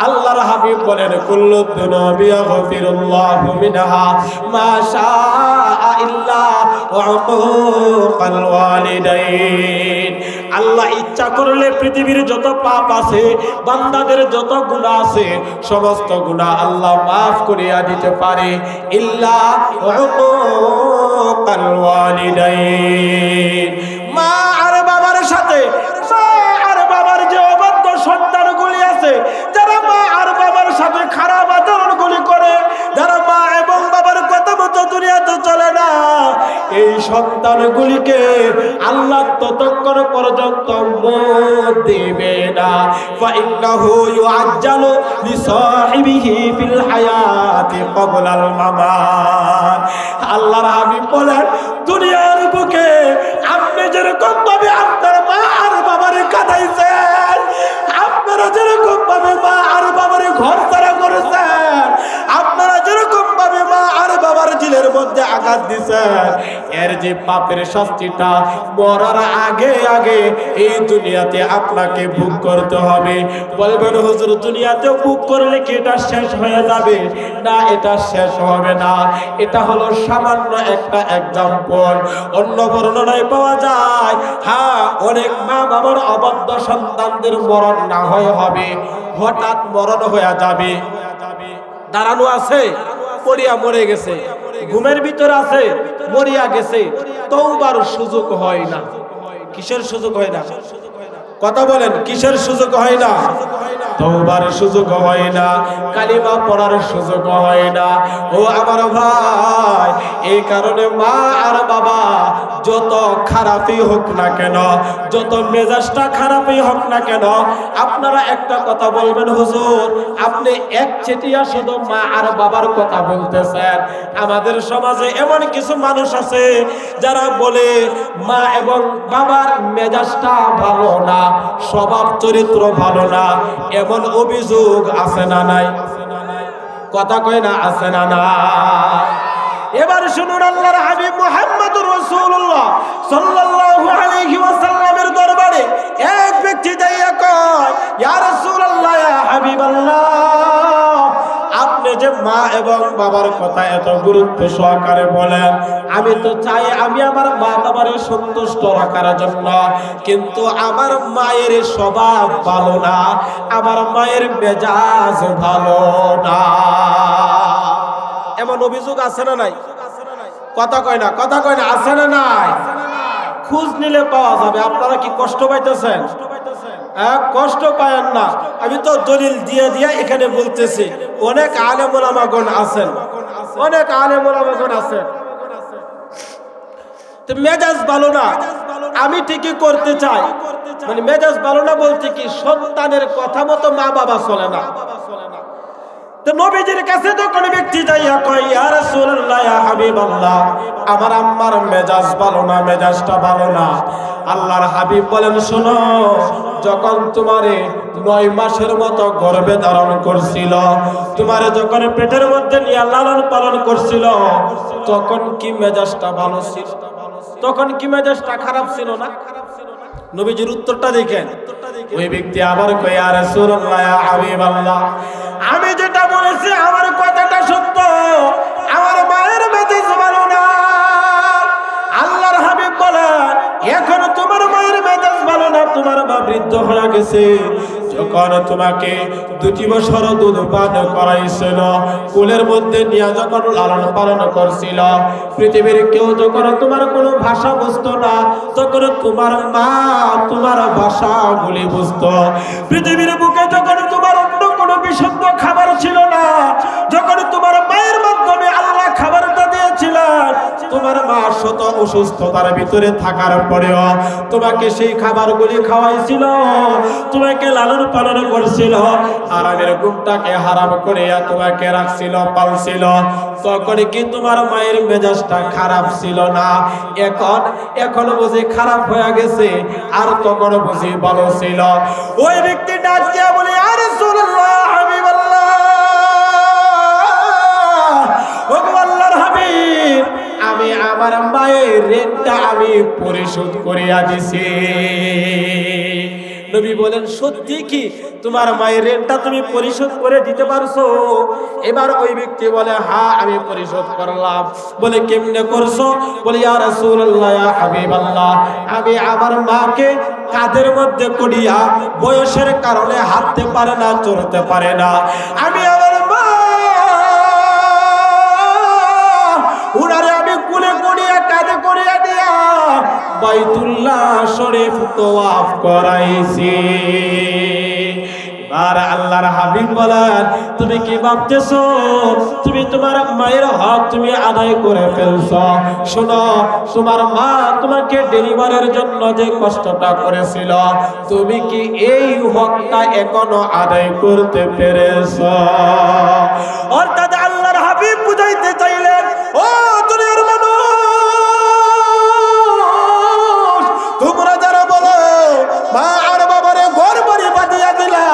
আল্লাহর হাবিব বলেন কুল্লু যুনুবি ইয়াগফিরুল্লাহু মিনহা মা শাআ ইল্লা উকুকাল ওয়ালিদাইন আল্লাহ ইচ্ছা করলে পৃথিবীর যত পাপ আছে বান্দাদের যত গুনাহ আছে সমস্ত গুনাহ আল্লাহ maaf করিয়া দিতে পারে ইল্লা উকুকাল ওয়ালিদাইন মা আর বাবার সাথে মা আর বাবার যে অবাধ্য সন্তানগুলি আছে যারা মা আর বাবার সাথে খারাপ আচরণগুলি করে যারা মা এবং বাবার কথা মতো দুনিয়াতে চলে না এই সন্তানগুলিকে আল্লাহ ততক্ষণ পর্যন্ত মত দিবে না ফাইন্নাহু ইউআজ্জালু লিসাহিবিহি ফিল হায়াতি ক্বাবলা আল মামাত আল্লাহর হাবিব বলেন দুনিয়ার বুকে আপনি যেরকম ভাবে আপনার মা আর বাবারে কাঁদাইছেন আপনারা যেরকম ভাবে মা আর বাবারে ঘর ছাড়া করেছেন আপনারা যেরকম ভাবে মা আর বাবার দিলের মধ্যে আঘাত দিয়েছেন এর যে পাপের শাস্তিটা মরার আগে আগে এই দুনিয়াতে আপনাকে ভোগ করতে হবে বলবেন হুজুর দুনিয়াতে ভোগ করলে কি এটা শেষ হয়ে যাবে না এটা শেষ হবে না এটা হলো সামান্য একটা एग्जांपल অন্য বর্ণনায় পাওয়া যায় হ্যাঁ অনেক মা বাবার অবাধ্য সন্তানদের মরণ না হয় হবে হঠাৎ মরণ হয়ে যাবে দাঁড়ানো আছে পড়িয়া মরে গেছে ঘুমের ভিতর আছে মরিয়া গেছে তওবার সুযোগ হয় না কিসের সুযোগ হয় না কথা বলেন কিসের সুযোগ হয় না তওবার সুযোগ হয় না কালিমা পড়ার সুযোগ হয় না ও আমার ভাই এই কারণে মা আর বাবা যত খারাপই হোক না কেন যত মেজাজটা খারাপই হোক না কেন আপনারা একটা কথা বলবেন হুজুর আপনি একচেটিয়া শুধু মা আর বাবার কথা বলতেছেন আমাদের সমাজে এমন কিছু মানুষ আছে যারা বলে মা এবং বাবার মেজাজটা ভালো না স্বভাব চরিত্র ভালো না এমন অভিযোগ আছে না নাই কথা কয় না আছে না না এবার শুনুন আল্লাহর হাবিব মুহাম্মদুর রাসূলুল্লাহ সাল্লাল্লাহু আলাইহি ওয়াসাল্লামের দরবারে এক ব্যক্তি যাইয়া কয় ইয়া রাসূলুল্লাহ ইয়া হাবিবাল্লাহ আপনি যে মা এবং বাবার কথা এত গুরুত্ব সহকারে বলেন আমি তো চাই আমি আমার মা বাবারে সন্তুষ্ট রাখার জন্য কিন্তু আমার মায়ের স্বভাব ভালো না আমার মায়ের মেজাজ ভালো না এমন অভিযোগ আছে না নাই কথা কয় না আছে না নাই খোঁজ নিলে পাওয়া যাবে আপনারা কি কষ্ট পাইতেছেন কষ্ট পায়েন না আমি তো দলিল দিয়ে দিয়ে এখানে বলতেছি অনেক আলেম ওলামাগণ আছেন তো মেজাজ ভালো না আমি ঠিকই করতে চাই মানে মেজাজ ভালো না বলতে কি সন্তানের কথা মতো মা বাবা চলে না তো নবীজির কাছে যখন ব্যক্তি যাইয়া কয় ইয়া রাসূলুল্লাহ ইয়া হাবিবাল্লাহ আমার আম্মার মেজাজ ভালো না মেজাজটা ভালো না আল্লাহর হাবিব বলেন শোনো যখন তোমারে 9 মাসের মতো গর্ভে ধারণ করছিল তোমারে যখন পেটের মধ্যে নিয়ে লালন পালন করছিল তখন কি মেজাজটা ভালো ছিল তখন কি মেজাজটা খারাপ ছিল না নবীজির উত্তরটা দেখেন ওই ব্যক্তি আবার কয় ইয়া রাসূলুল্লাহ ইয়া হাবিবাল্লাহ আমি যেটা বলেছি আমার কথাটা সত্য আমার মায়ের হয়ে গেছে। যখন তোমাকে 2 বছর দুধ পান করাইছিল, কোলের মধ্যে নিয়ে যখন লালন পালন করছিল, পৃথিবীর কেউ যখন তোমার কোনো ভাষা বুঝতো না, তখন তোমার মা তোমার ভাষাগুলি বুঝতো। পৃথিবীর বুকে যখন তোমার অন্য কোনো বিশুদ্ধ খাবার ছিল না, যখন তোমার মায়ের মাধ্যমে আল্লাহ খাবারটা দিয়েছিলেন, তোমার মা শত অসুস্থতার ভিতরে থাকার পরেও তোমাকে সেই খাবারগুলি খাওয়াইছিল, তোমাকে লালন পালন করছিল, আরামের ঘুমটাকে হারাম করে তোমাকে রাখছিল, পালছিল। তখন কি তোমার মায়ের মেজাজটা খারাপ ছিল না? এখন বুঝি খারাপ হয়ে গেছে, আর তখন বুঝি ভালো ছিল। ওই ব্যক্তি ডাক দিয়া বলে, ইয়া রাসূলুল্লাহ, হাবিবাল্লাহ, ও আল্লাহর হাবিব, আমি আমার মায়ের ঋণটা আমি পরিশোধ করিয়া দিছি। নবী বলেন, সত্যি কি তোমার মায়ের ঋণটা তুমি পরিশোধ করে দিতে পারছো? এবার ওই ব্যক্তি বলে, হ্যাঁ আমি পরিশোধ করলাম। বলে, কেমনে করছো? বলে, ইয়া রাসূলুল্লাহ, ইয়া হাবিবাল্লাহ, আমি আমার মাকে কাঁধের মধ্যে করিয়া, বয়সের কারণে হাঁটতে পারে না, চলতে পারে না, আমি আমার মা উনারে আমি কুলে করিয়া, কাঁধে করিয়া দিয়া বাইতুল্লাহ শরীফ তওয়াফ করাইছি। আর আল্লাহর হাবিব বলেন, তুমি কি ভাবতেছো তুমি তোমার মায়ের হক তুমি আদায় করে ফেলছো? শোনো, তোমার মা তোমাকে ডেলিভারির জন্য যে কষ্টটা করেছিল, তুমি কি এই হকটা এখনো আদায় করতে পেরেছো? অর্থাৎ আল্লাহর হাবিব বুঝাইতে চাইলেন, ও দুনিয়ার মানুষ, তোমরা যারা বলো মা আর বাবারে ঘর বাড়ি বাঁধিয়া দিলা,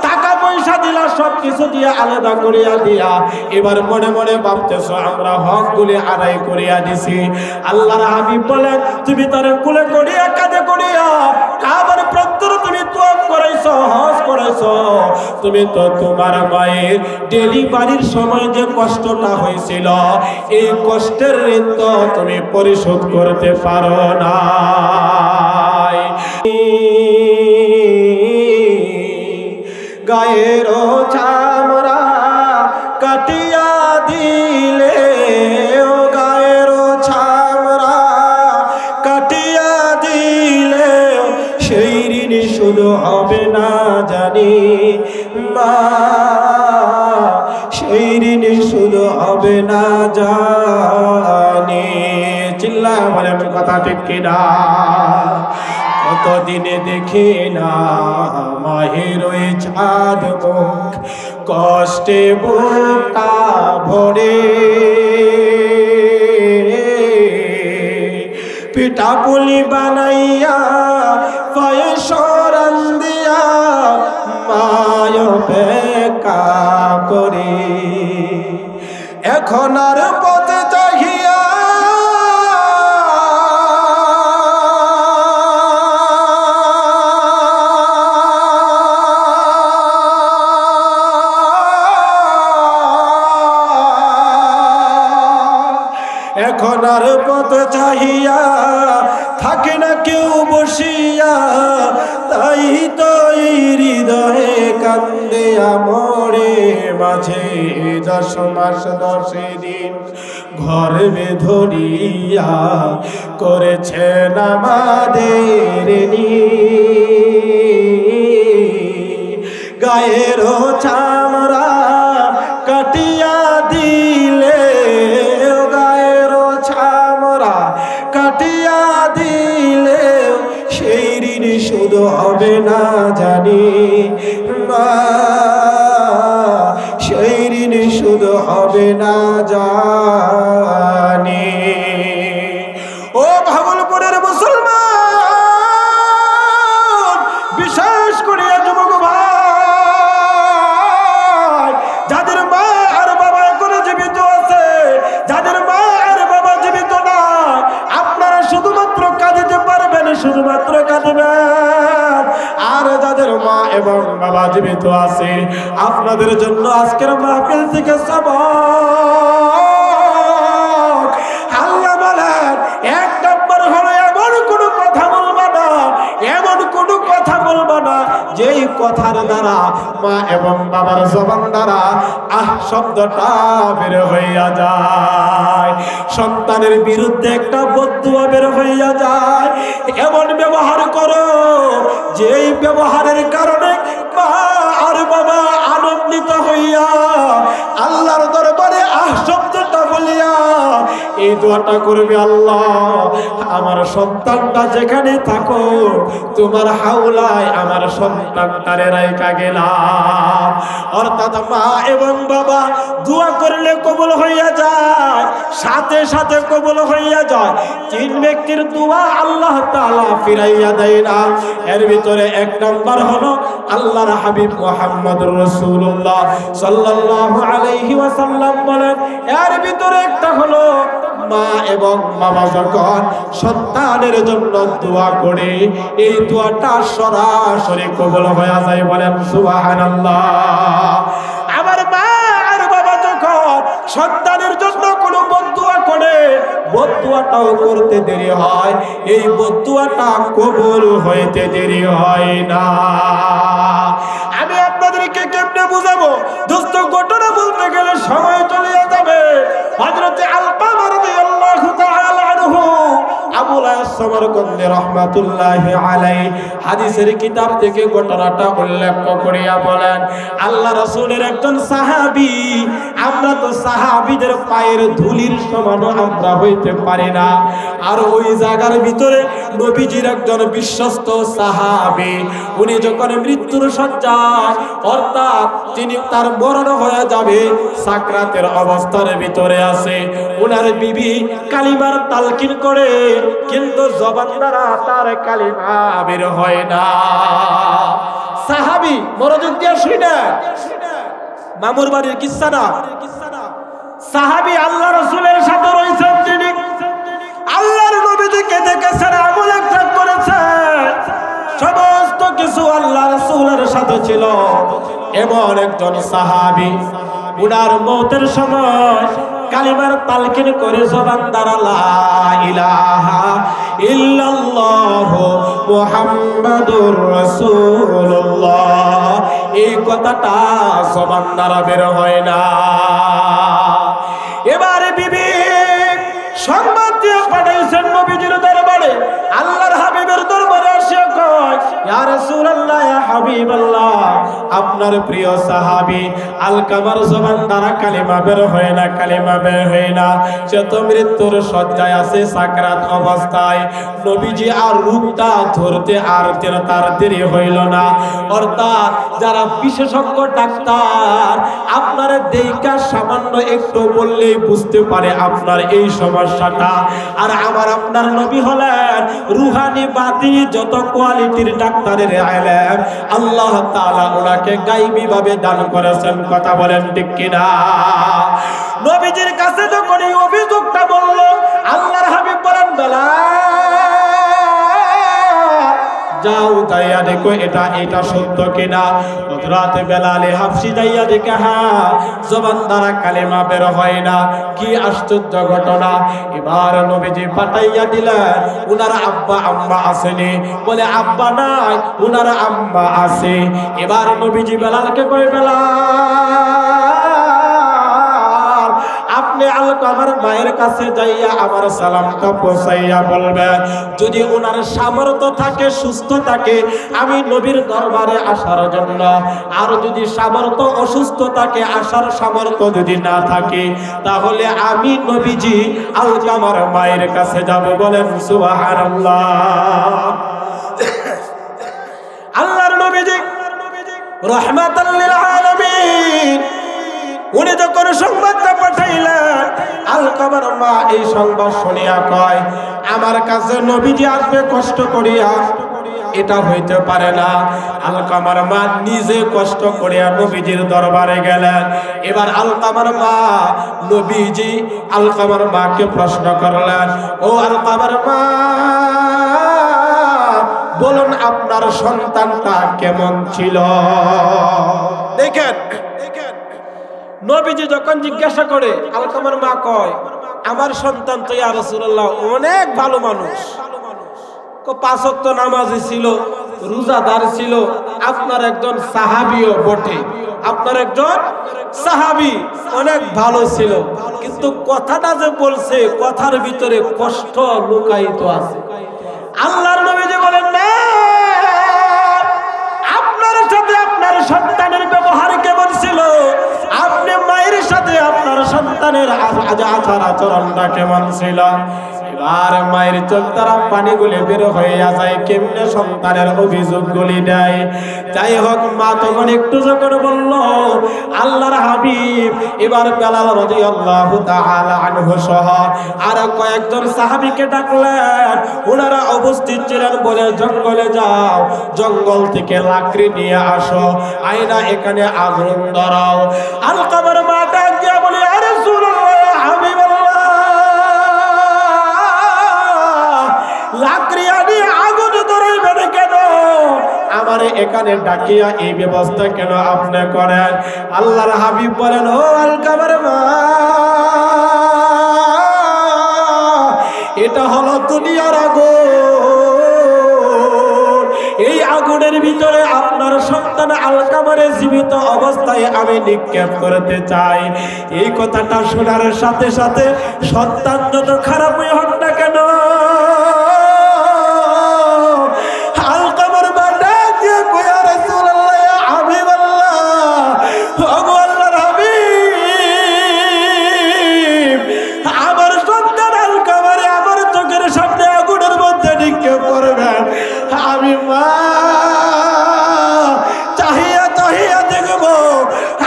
টাকা পয়সা দিলা, সবকিছু দিয়া আলাদা করিয়া দিয়া, এবার মনে মনে ভাবতেছো আমরা হকগুলি আদায় করিয়া দিছি। আল্লাহর হাবিব বলেন, তুমি তার কুলে করিয়া, কাঁধে করিয়া, কাবার প্রান্তরে তুমি তওয়াফ করাইছো, হজ করাইছো, তুমি তো তোমার মায়ের ডেলিভারির সময় যে কষ্টটা হয়েছিল, এই কষ্টের ঋণ তো তুমি পরিশোধ করতে পারো না। গায়ের চামড়া কাটিয়া দিলে, ও গায়ের চামড়া কাটিয়া দিলে, সেই ঋণ শুধু হবে না জানি মা, সেই ঋণ শুধু হবে না জানি। চিল্লায় বলেন কথা ঠিক কিনা? কতদিনে দেখে না মাহের ওই চাঁদ মুখ, কষ্টে বুকটা ভরে, পিঠা পুলি বানাইয়া পায়ে সরান দিয়া মায় বেকা করে, এখন আর পথে চাহিয়া এখন আর পথ চাহিয়া থাকে না কেউ বসিয়া, তাই তো হৃদয়ে কান্দে আমরে মাঝে 10 মাস 10 দিন ঘর বেধরিয়া করেছেন আমাদের গায়ের চামড়া কাটিয়া দিলে, গায়ের চামড়া কাটিয়া দিলে, সেই ঋণ শুধু হবে না জানি মা, সেই ঋণ শুধু হবে না জানি। ও ভাগলপুরের মুসলমান, বিশেষ করে যুবক ভাই, যাদের মা আর বাবা এখনো জীবিত আছে, যাদের মা আর বাবা জীবিত না, আপনারা শুধুমাত্র কাঁদিতে পারবেন, শুধুমাত্র কাঁদবেন। আর যাদের মা এবং বাবা জীবিত আছে, আপনাদের জন্য আজকের মাহফিল থেকে সবক। আল্লাহ বলেন, 1 নম্বর হলো এমন কোনো কথা বলবা না, এমন কোনো কথা বলবা না কথার দ্বারা, মা এবং বাবার জবান দ্বারা আহ শব্দটা বের হইয়া যায়। সন্তানের বিরুদ্ধে একটা বদদুয়া বের হইয়া যায়। এমন ব্যবহার করো যেই ব্যবহারের কারণে মা আর বাবা আনন্দিত হইয়া আল্লাহর দরবারে আহ শব্দটা বলিয়া এই দোয়াটা করবে, আল্লাহ আমার সন্তানটা যেখানে থাকো তোমার হাওলায় আমার সন্তানটারে রাইখা গেলাম। অর্থাৎ মা এবং বাবা দোয়া করলে কবুল হইয়া যায়, সাথে সাথে কবুল হইয়া যায়। তিন ব্যক্তির দোয়া আল্লাহ তাআলা ফিরাইয়া দেয় না। এর ভিতরে এক নম্বর হলো আল্লাহর হাবিব মুহাম্মদুর রাসূলুল্লাহ সাল্লাল্লাহু আলাইহি ওয়াসাল্লাম বলেন, এর ভিতরে একটা হলো মা এবং বাবা যখন সন্তানের জন্য দোয়া করে এই দোয়াটা সরাসরি কবুল হয়ে যায়। বলেন সুবহানাল্লাহ। আমার মা আর বাবা যখন সন্তানের জন্য কোনো বদদুয়া করে, বদদুয়াটাও করতে দেরি হয়, এই বদদুয়াটা কবুল হইতে দেরি হয় না। আমি আপনাদেরকে কেমনে বুঝাবো দোস্ত, ঘটনা বলতে গেলে সময় চলে যাবে। হযরতে আলকামা রাদিয়াল্লাহু তাআলা আনহু আবুল আয়াস সামারকন্দি রাহমাতুল্লাহি আলাইহি হাদিসের কিতাব থেকে ঘটনাটা উল্লেখ করিয়া বলেন, আল্লাহ রাসূলের একজন সাহাবী, আমরা তো সাহাবীদের পায়ের ধুলির সমানও আমরা হইতে পারি না, আর ওই জায়গার ভিতরে নবীজির একজন বিশ্বস্ত সাহাবী, উনি যখন মৃত্যুর শয্যায়, অর্থাৎ তিনি তার মরণ হয়ে যাবে, সাকরাতের অবস্থার ভিতরে আছে, ওনার বিবি কালিমার তালকিন করে, কিন্তু জবান দ্বারা তার কালিমা বের হয় না। সাহাবী মনোযোগ দিয়ে শুনে, মামুর বাড়ির কিচ্ছা না, সাহাবী আল্লাহ রাসূলের সাথে রয়েছেন, তিনি আল্লাহর নবীজিকে দেখেছেন, আমল একটা করেছেন, সমস্ত কিছু আল্লাহ রাসূলের সাথে ছিল। এমন একজন সাহাবী উনার মওতের সময় কালিমার তালকিন করে জবান দ্বারা লা ইলাহা ইল্লাল্লাহ মুহাম্মাদুর রাসূলুল্লাহ এই কথাটা জবান দ্বারা বের হয় না। এবারে বিবি সংবাদ দিয়ে পাঠাইছেন নবীজির দরবারে, আল্লাহর হাবিবের দরবারে এসে কয়, ইয়া রাসূলুল্লাহ, ইয়া হাবিবাল্লাহ, আপনার প্রিয় সাহাবী আলকামার জবান দ্বারা কালিমা বের হয় না, কালিমা বের হয় না, সে তো মৃত্যুর শয্যায় আছে, সাকরাত অবস্থায়। নবীজি আর রূপটা ধরতে আর তার দেরি হইল না। অর্থাৎ যারা বিশেষজ্ঞ ডাক্তার আপনার দেইকা সামান্য একটু বললেই বুঝতে পারে আপনার এই সমস্যাটা, আর আমার আপনার নবী হলেন রুহানি বাতিনি যত কোয়ালিটির ডাক্তারের ইলম আল্লাহ তাআলা ওনাকে গায়বী ভাবে দান করেছেন। কথা বলেন ঠিক কিনা? নবীজির কাছে যখন এই অভিযোগটা বলল, আল্লাহর হাবিব বলেন, যাও যাইয়া দেখো এটা সত্য কিনা। রাতে বেলালে হাফসি যাইয়া দেখে, হ্যাঁ জবান দ্বারা কালেমা বের হয় না। কি আশ্চর্য ঘটনা! এবার নবীজি পাঠাইয়া দিলেন, উনার আব্বা আম্মা আসেনি, বলে আব্বা নাই, উনার আম্মা আছে। এবার নবীজি বেলালকে কয়, বেলাল আপনি আলকামার মায়ের কাছে যাইয়া আমার সালামটা পৌঁছাইয়া বলবে, যদি ওনার সামর্থ্য থাকে, সুস্থ থাকে, আমি নবীর দরবারে আসার জন্য, আর যদি সামর্থ্য অসুস্থ থাকে, আসার সামর্থ্য যদি না থাকে, তাহলে আমি নবীজি আলকামার মায়ের কাছে যাব। বলেন সুবহানাল্লাহ। আল্লাহর নবীজি রাহমাতাল লিল আলামিন উনি যখন সংবাদটা পাঠাইলেন, আলকামার মা এই সংবাদ শুনিয়া কয়, আমার কাছে নবীজি আসবে কষ্ট করিয়া, এটা হইতে পারে না। আলকামার মা নিজে কষ্ট করিয়া নবীজির দরবারে গেলেন। এবার আলকামার মা নবীজি আলকামার মাকে প্রশ্ন করলেন, ও আলকামার মা, বলুন আপনার সন্তানটা কেমন ছিল? দেখেন নবীজি যখন জিজ্ঞাসা করে, আলকামার মা কয়, আমার সন্তান তো ইয়া রাসূলুল্লাহ অনেক ভালো মানুষ, 5 ওয়াক্ত নামাজি ছিল, রোজাদার ছিল, আপনার একজন সাহাবীও বটে, আপনার একজন সাহাবী অনেক ভালো ছিল, কিন্তু কথাটা যে বলছে কথার ভিতরে কষ্ট লুকায়িত আছে। আল্লাহর নবীজি বলেন না, আপনার সাথে আপনার সন্তানের ব্যবহার কেমন ছিল, আপনি মায়ের সাথে আপনার সন্তানের আচার আচরণটা কেমন ছিল। এবার মায়ের চোখ দ্বারা পানিগুলি বের হয়ে যায়, কেমনে সন্তানের অভিযোগগুলি দেয়। যাই হোক, মা তখন একটু যখন বলল আল্লাহর হাবিব, এবার বেলাল রাদিয়াল্লাহু তাআলা আনহু সহ আর কয়েকজন সাহাবীকে ডাকলেন। ওনারা উপস্থিত ছিলেন বলে, জঙ্গলে যাও, জঙ্গল থেকে লাকড়ি নিয়ে আসো, আয়না এখানে আগুন ধরাও। আলকামার মা ডাক দিয়া বলে, ইয়া রাসূলুল্লাহ, হাবিবাল্লাহ, লাকড়ি আনি আগুন ধরাইবেন কেন? আমারে এখানে ডাকিয়া এই ব্যবস্থা কেন আপনি করেন? আল্লাহর হাবিব বলেন, ও আলকামার মা, এটা হলো দুনিয়ার আগুন। এই আগুনের ভিতরে আপনার সন্তান আলকামারে জীবিত অবস্থায় আমি নিক্ষেপ করতে চাই। এই কথাটা শোনার সাথে সাথে সন্তান যত খারাপই হোক না কেন, আলকামার মা ডাক দিয়ে কয়, ইয়া রাসূলুল্লাহ, ইয়া হাবিবাল্লাহ, ওগো আল্লাহর হাবিব, আমার সন্তান আলকামারে আমার চোখের সামনে আগুনের মধ্যে নিক্ষেপ করবেন। আমি মা চাহিয়া চাহিয়া দেখবো,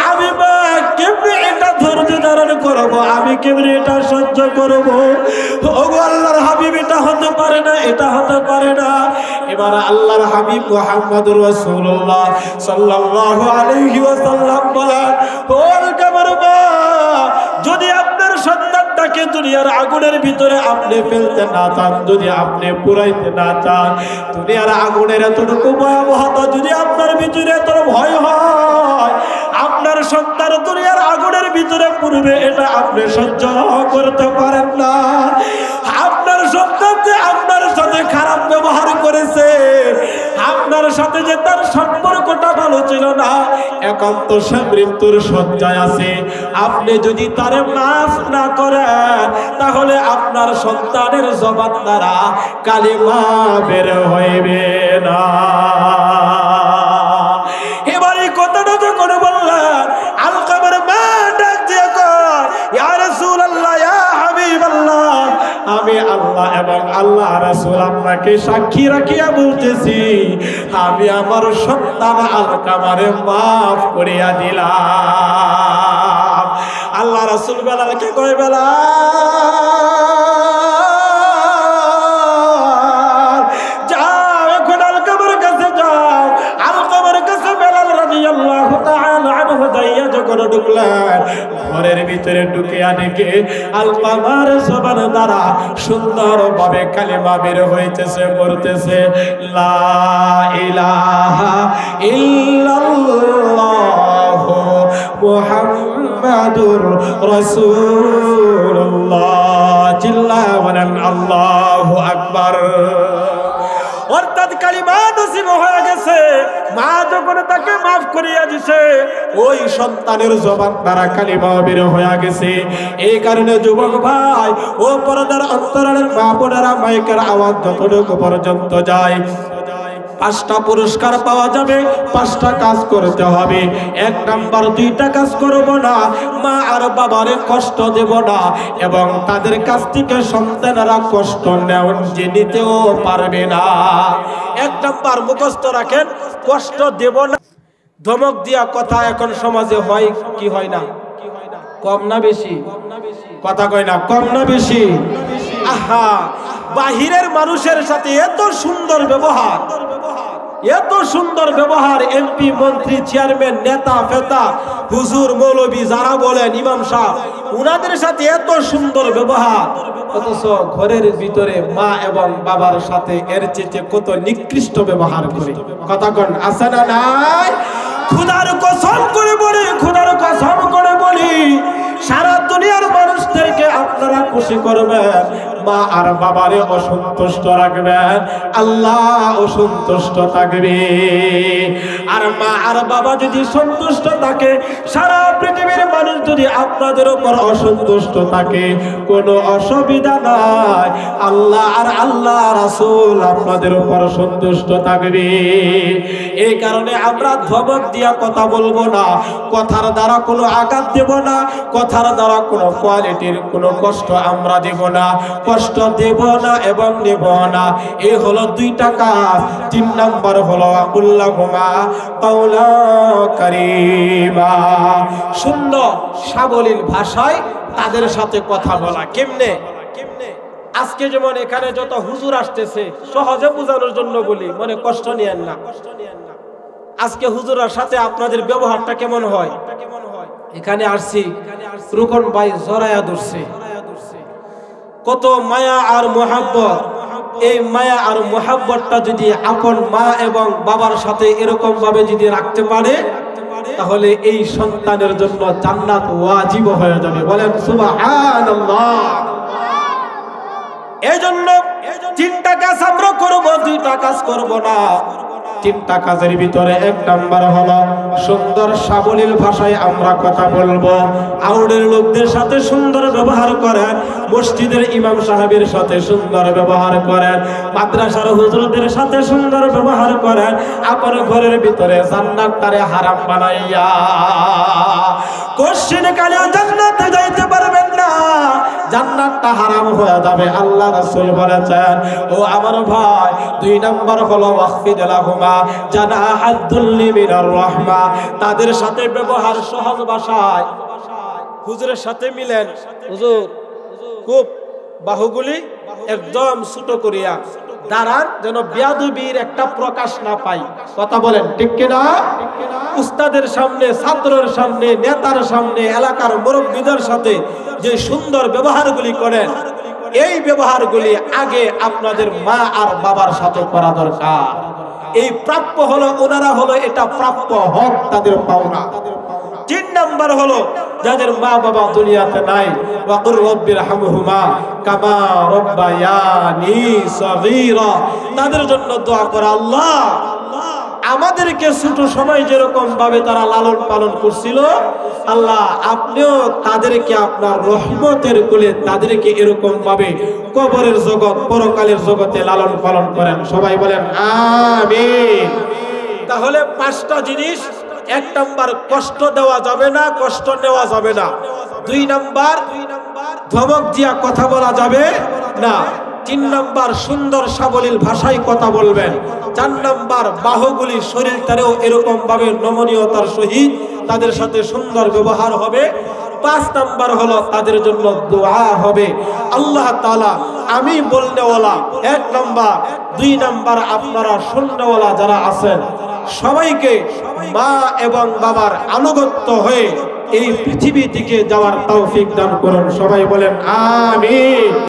আমি মা কেমনি এটা ধৈর্য ধারণ করবো, আমি কেমনি এটা সহ্য করবো। ওগো আল্লাহর হাবিব, এটা হতে পারে না, এটা হতে পারে না। এবার আল্লাহর হাবিব মুহাম্মদুর রাসূলুল্লাহ সাল্লাল্লাহু আলাইহি ওয়াসাল্লাম বলেন, ও আলকামার মা, যদি আপনার সন্তানটাকে দুনিয়ার আগুনের ভিতরে আপনি ফেলতে না চান, যদি আপনি পুরাইতে না চান, দুনিয়ার আগুনের এতটুকু ভয়াবহতা যদি আপনার ভিতরে এত ভয় হয়, আপনার সন্তান দুনিয়ার আগুনের ভিতরে পড়বে, এটা আপনি সহ্য করতে পারেন না। আপনার সন্তান যে আপনার সাথে খারাপ ব্যবহার করেছে, আপনার সাথে যে তার সম্পর্কটা ভালো ছিল না, একান্ত সে মৃত্যুর শয্যায় আছে, আপনি যদি তারে মাফ না করেন, তাহলে আপনার সন্তানের জবান দ্বারা কালিমা বের হইবে না। এবার এই কথাটা যখন বললেন, আলকামার মা ডাক দিয়ে কয়, ইয়া রাসূলুল্লাহ, ইয়া হাবিবাল্লাহ, আমি আল্লাহ এবং আল্লাহ রাসূল আপনাকে সাক্ষী রাখিয়া বলতেছি, আমি আমার সন্তান আলকামারে মাফ করিয়া দিলাম। আল্লাহ রাসূল বেলালকে কয়, বেলাল, যাও এখন আলকামার কাছে যাও। আলকামার কাছে বেলাল রাদিয়াল্লাহু তাআলা আনহু যাইয়া যখন ঢুকলেন, ঘরের ভিতরে ঢুকিয়া দেখে আলকামার জবান দ্বারা সুন্দরভাবে কালিমা বের হইতেছে, বলতেছে, লা ইলাহা ইল্লাল্লাহু মুহাম্মাদুর রাসূলুল্লাহ। চিল্লায়া বলেন আল্লাহু আকবার। অর্থাৎ কালিমা নসিব হয়ে গেছে। মা যখন তাকে মাফ করিয়া দিছে, ওই সন্তানের জবান দ্বারা কালিমা বের হয়ে গেছে। এই কারণে যুবক ভাই ও পর্দার অন্তরালের মা বোনেরা, মাইকের আওয়াজ যতটুকু পর্যন্ত যায়, 5টা পুরস্কার পাওয়া যাবে, 5টা কাজ করতে হবে। 1 নাম্বার, 2টা কাজ করব না, মা আর বাবারে কষ্ট দেব না, এবং তাদের কাছ থেকে সন্তানেরা কষ্ট নিতেও পারবে না। 1 নাম্বার মুখস্থ রাখেন, কষ্ট দেব না। ধমক দিয়া কথা এখন সমাজে হয় কি হয় না? কম না বেশি? কথা কয় না, কম না বেশি? আহা, বাহিরের মানুষের সাথে এত সুন্দর ব্যবহার, এত সুন্দর ব্যবহার, এমপি, মন্ত্রী, চেয়ারম্যান, নেতা ফেতা, হুজুর, মৌলবী যারা বলেন, ইমাম সাহেব, উনাদের সাথে এত সুন্দর ব্যবহার, অথচ ঘরের ভিতরে মা এবং বাবার সাথে এর চেয়ে কত নিকৃষ্ট ব্যবহার করে। কথা কন, আছে না নাই? খোদার কসম করে বলি, খোদার কসম করে বলি, সারা দুনিয়ার মানুষদেরকে আপনারা খুশি বেশি করবেন, মা আর বাবারে অসন্তুষ্ট রাখবেন, আল্লাহ অসন্তুষ্ট থাকবে। আর মা আর বাবা যদি সন্তুষ্ট থাকে, সারা পৃথিবীর মানুষ যদি আপনাদের উপর অসন্তুষ্ট থাকে, কোনো অসুবিধা নাই, আল্লাহ আর আল্লাহ রাসূল আপনাদের উপর সন্তুষ্ট থাকবে। এই কারণে আমরা ধমক দিয়া কথা বলবো না, কথার দ্বারা কোনো আঘাত দেব না, কথার দ্বারা কোনো কোয়ালিটির কোনো কষ্ট আমরা দেব না, কষ্ট দেব না এবং নেব না। এই হলো 2টা কাজ। 3 নাম্বার হলো আকুল্লাহুমা কাওলা কারীমা, সুন্দর সাবলীল ভাষায় তাদের সাথে কথা বলা। কেমনে? আজকে যেমন এখানে যত হুজুর আসতেছে, সহজে বোঝানোর জন্য বলি, মনে কষ্ট নিয়েন না। আজকে হুজুরের সাথে আপনাদের ব্যবহারটা কেমন হয়? এখানে আসছি, রুকন ভাই জড়ায়া ধরছে, কত মায়া আর মোহাব্বত। এই মায়া আর মোহাব্বতটা যদি আপন মা এবং বাবার সাথে এরকম ভাবে যদি রাখতে পারে, তাহলে এই সন্তানের জন্য জান্নাত ওয়াজিব হয়ে যাবে। বলেন সুবহানাল্লাহ। এজন্য 3টা কাজ আমরা করব, 2টা কাজ করব না। 3টা কাজের ভিতরে 1 নাম্বার হলো সুন্দর সাবলীল ভাষায় আমরা কথা বলবো। আউটের লোকদের সাথে সুন্দর ব্যবহার করেন, মসজিদের ইমাম সাহেবের সাথে সুন্দর ব্যবহার করেন, মাদ্রাসার হুজুরদের সাথে সুন্দর ব্যবহার করেন। আপনার ঘরের ভিতরে জান্নাতটারে হারাম বানাইয়া কোশ্চেন কালেও জান্নাতে যাইতে পারবেন না, জান্নাতটা হারাম হয়ে যাবে। আল্লাহ রাসূল বলেছেন, ও আমার ভাই, 2 নাম্বার হলো ওয়াখফিদ লাহুমা জানাহাদ দুল্লি মিনার রাহমা, তাদের সাথে ব্যবহার সহজ ভাষায়। হুজুরের সাথে মিলেন, হুজুর খুব বাহুগুলি একদম ছোট করিয়া দাঁড়ান, যেন বেয়াদবির একটা প্রকাশ না পাই। কথা বলেন ঠিক কিনা? উস্তাদের সামনে, ছাত্রের সামনে, নেতার সামনে, এলাকার মুরব্বীদের সাথে যে সুন্দর ব্যবহারগুলি করেন, এই ব্যবহারগুলি আগে আপনাদের মা আর বাবার সাথে করা দরকার। এই প্রাপ্য হলো, ওনারা হলো এটা প্রাপ্য হক, তাদের পাওনা। 3 নাম্বার হলো যাদের মা বাবা দুনিয়াতে নাই, ওয়াকুর রব্বিরহামহুমা কামা রাব্বায়ানি সগীরা, তাদের জন্য দোয়া করা, আল্লাহ আমাদেরকে ছোট সময় যেরকম ভাবে তারা লালন পালন করছিল, আল্লাহ আপনিও তাদেরকে আপনার রহমতের কোলে তাদেরকে এরকম ভাবে কবরের জগৎ, পরকালের জগতে লালন পালন করেন। সবাই বলেন আমিন। তাহলে 5টা জিনিস। 1 নাম্বার কষ্ট দেওয়া যাবে না, কষ্ট নেওয়া যাবে না। 2 নাম্বার ধমক দিয়া কথা বলা যাবে না। 3 নাম্বার সুন্দর সাবলীল ভাষায় কথা বলবেন। 4 নাম্বার বাহুগুলি শরীরটারেও এরকম ভাবে নমনীয়তার সহিত তাদের সাথে সুন্দর ব্যবহার হবে। 5 নাম্বার হলো তাদের জন্য দোয়া হবে। আল্লাহ তাআলা আমি বলনেওয়ালা 1 নাম্বার, 2 নাম্বার আপনারা শুননেওয়ালা যারা আছেন, সবাইকে মা এবং বাবার আনুগত্য হয়ে এই পৃথিবী থেকে যাওয়ার তৌফিক দান করুন। সবাই বলেন আমিন।